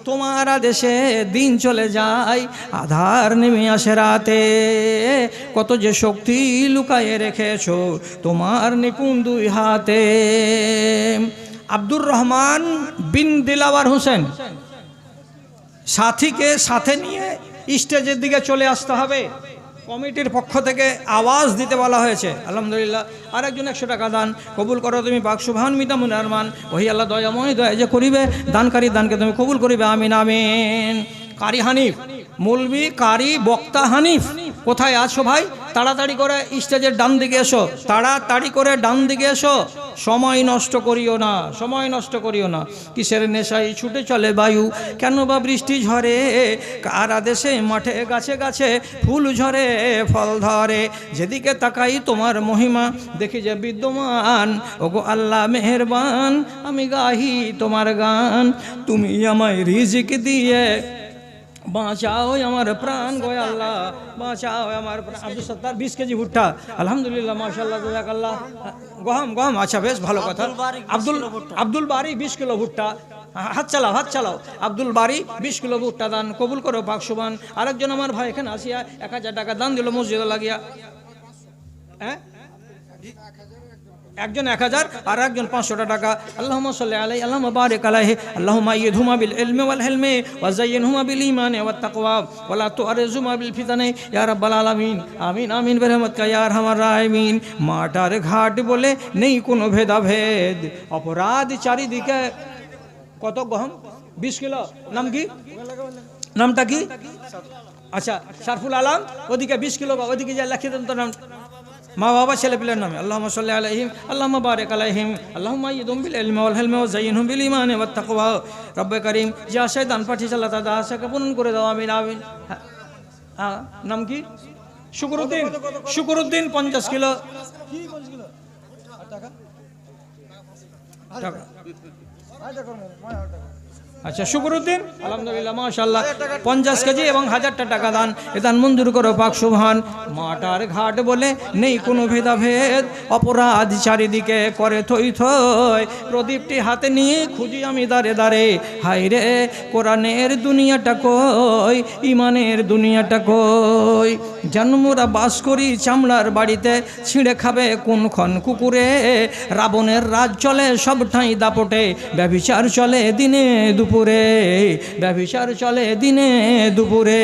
তোমার আদেশে দিন চলে যায়, আধার নেমে আসে রাতে, কত যে শক্তি লুকায়ে রেখেছো তোমার নিপুণ 2 হাতে। আব্দুর রহমান বিন দিলাওয়ার হোসেন, সাথীকে সাথে নিয়ে স্টেজের দিকে চলে আসতে হবে, কমিটির পক্ষ থেকে আওয়াজ দিতে বলা হয়েছে। আলহামদুলিল্লাহ। আরেকজন 100 টাকা দান কবুল করো তুমি পাক সুবহান মিটামুন আরমান। ওহি আল্লাহ দয়াময়, দয়া যে করিবে, দানকারী দানকে তুমি কবুল করিবে, আমিন আমিন। কারি হানিফ, মৌলভী কারি বক্তা হানিফ, কোথায় আছো ভাই? তাড়াতাড়ি করে স্টেজের ডান দিকে এসো, তাড়াতাড়ি করে ডান দিকে এসো, সময় নষ্ট করিও না, সময় নষ্ট করিও না। কিসের নেশায় ছুটে চলে বায়ু, কেন বা বৃষ্টি ঝরে, কার আদেশে মাঠে গাছে গাছে ফুল ঝরে ফল ধরে, যেদিকে তাকাই তোমার মহিমা দেখি যে বিদ্যমান, ওগো আল্লাহ মেহেরবান, আমি গাহি তোমার গান, তুমি আমায় রিজিক দিয়ে বাঁচাও আমার প্রাণ, গো আল্লাহ বাঁচাও আমার প্রাণ। আব্দুল সত্তার 20 কেজি ভুট্টা, আলহামদুলিল্লাহ মাশাআল্লাহ জাযাকাল্লাহ। গম, আচ্ছা বেশ ভালো কথা। আব্দুল বারি 20 কিলো ভুট্টা, হাত চালাও। আব্দুল বারি 20 কিলো ভুট্টা দান কবুল করো পাক সুবহান। আরেকজন আমার ভাই এখানে আসিয়া 1000 টাকা দান দিল মসজিদে লাগিয়া। হ্যাঁ, একজন 1000 আর একজন 500 টাকা। আল্লাহুম্মা সাল্লি আলাইহি আল্লাহুম্মা বারিক আলাইহি আল্লাহুম্মা আইয়িদহুমা বিল ইলমি ওয়াল হিলমি ওয়া যায়্যিনহুমা বিল ঈমানি ওয়াত তাকওয়া ওয়া লা তুআরিজহুমা বিল ফিতানি ইয়া রাব্বাল আলামিন। আমিন আমিন বিরহমাতিকা ইয়া আরহামার রাহিমিন। মাটার ঘাট বলে নেই কোনো ভেদাভেদ, অপরাধ চারিদিকে। কত গহম? 20 কিলো। নাম কি? নামটা কি? আচ্ছা শারফুল আলম। ওদিকে 20 কিলো, ওদিকে যা লিখে দেন তো নাম, মা বাবা ছেলে পিলের নামে। আল্লাহুম্মা সাল্লি আলাইহিম আল্লাহুম্মা বারিক আলাইহিম আল্লাহুম্মা আইয়িদহুম বিল ইলমি ওয়াল হিলমি ওয়া যায়্যিনহুম বিল ঈমানি ওয়াত তাকওয়া। রব্বে কারীম, যে আশায় দান পাঠিয়েছে আল্লাহ তাআলা আশাকে পূরণ করে দাও, আমিন আমিন। হ্যাঁ, নাম কি? শুকরউদ্দিন 50 কিলো টাকা। আচ্ছা শুকরউদ্দিন আলহামদুলিল্লাহ মাশাআল্লাহ 50 কেজি এবং 1000টা টাকা দান, এ দান মঞ্জুর করো পাক সুবহান। মাটার ঘাট বলে নেই কোনো ভেদাভেদ, অপরাধ চারিদিকে করে থই থই, প্রদীপটি হাতে নিয়ে খুঁজি আমি দাঁড়ে দাঁড়ে, হায় রে কোরআনের দুনিয়াটা কই, ইমানের দুনিয়াটা কই। জন্মরা বাস করি চামড়ার বাড়িতে, ছিঁড়ে খাবে কোনক্ষণ কুকুরে, রাবণের রাজ চলে সব ঠাঁই দাপটে, ব্যভিচার চলে দিনে দুপুরে, ব্যভিচার চলে দিনে দুপুরে।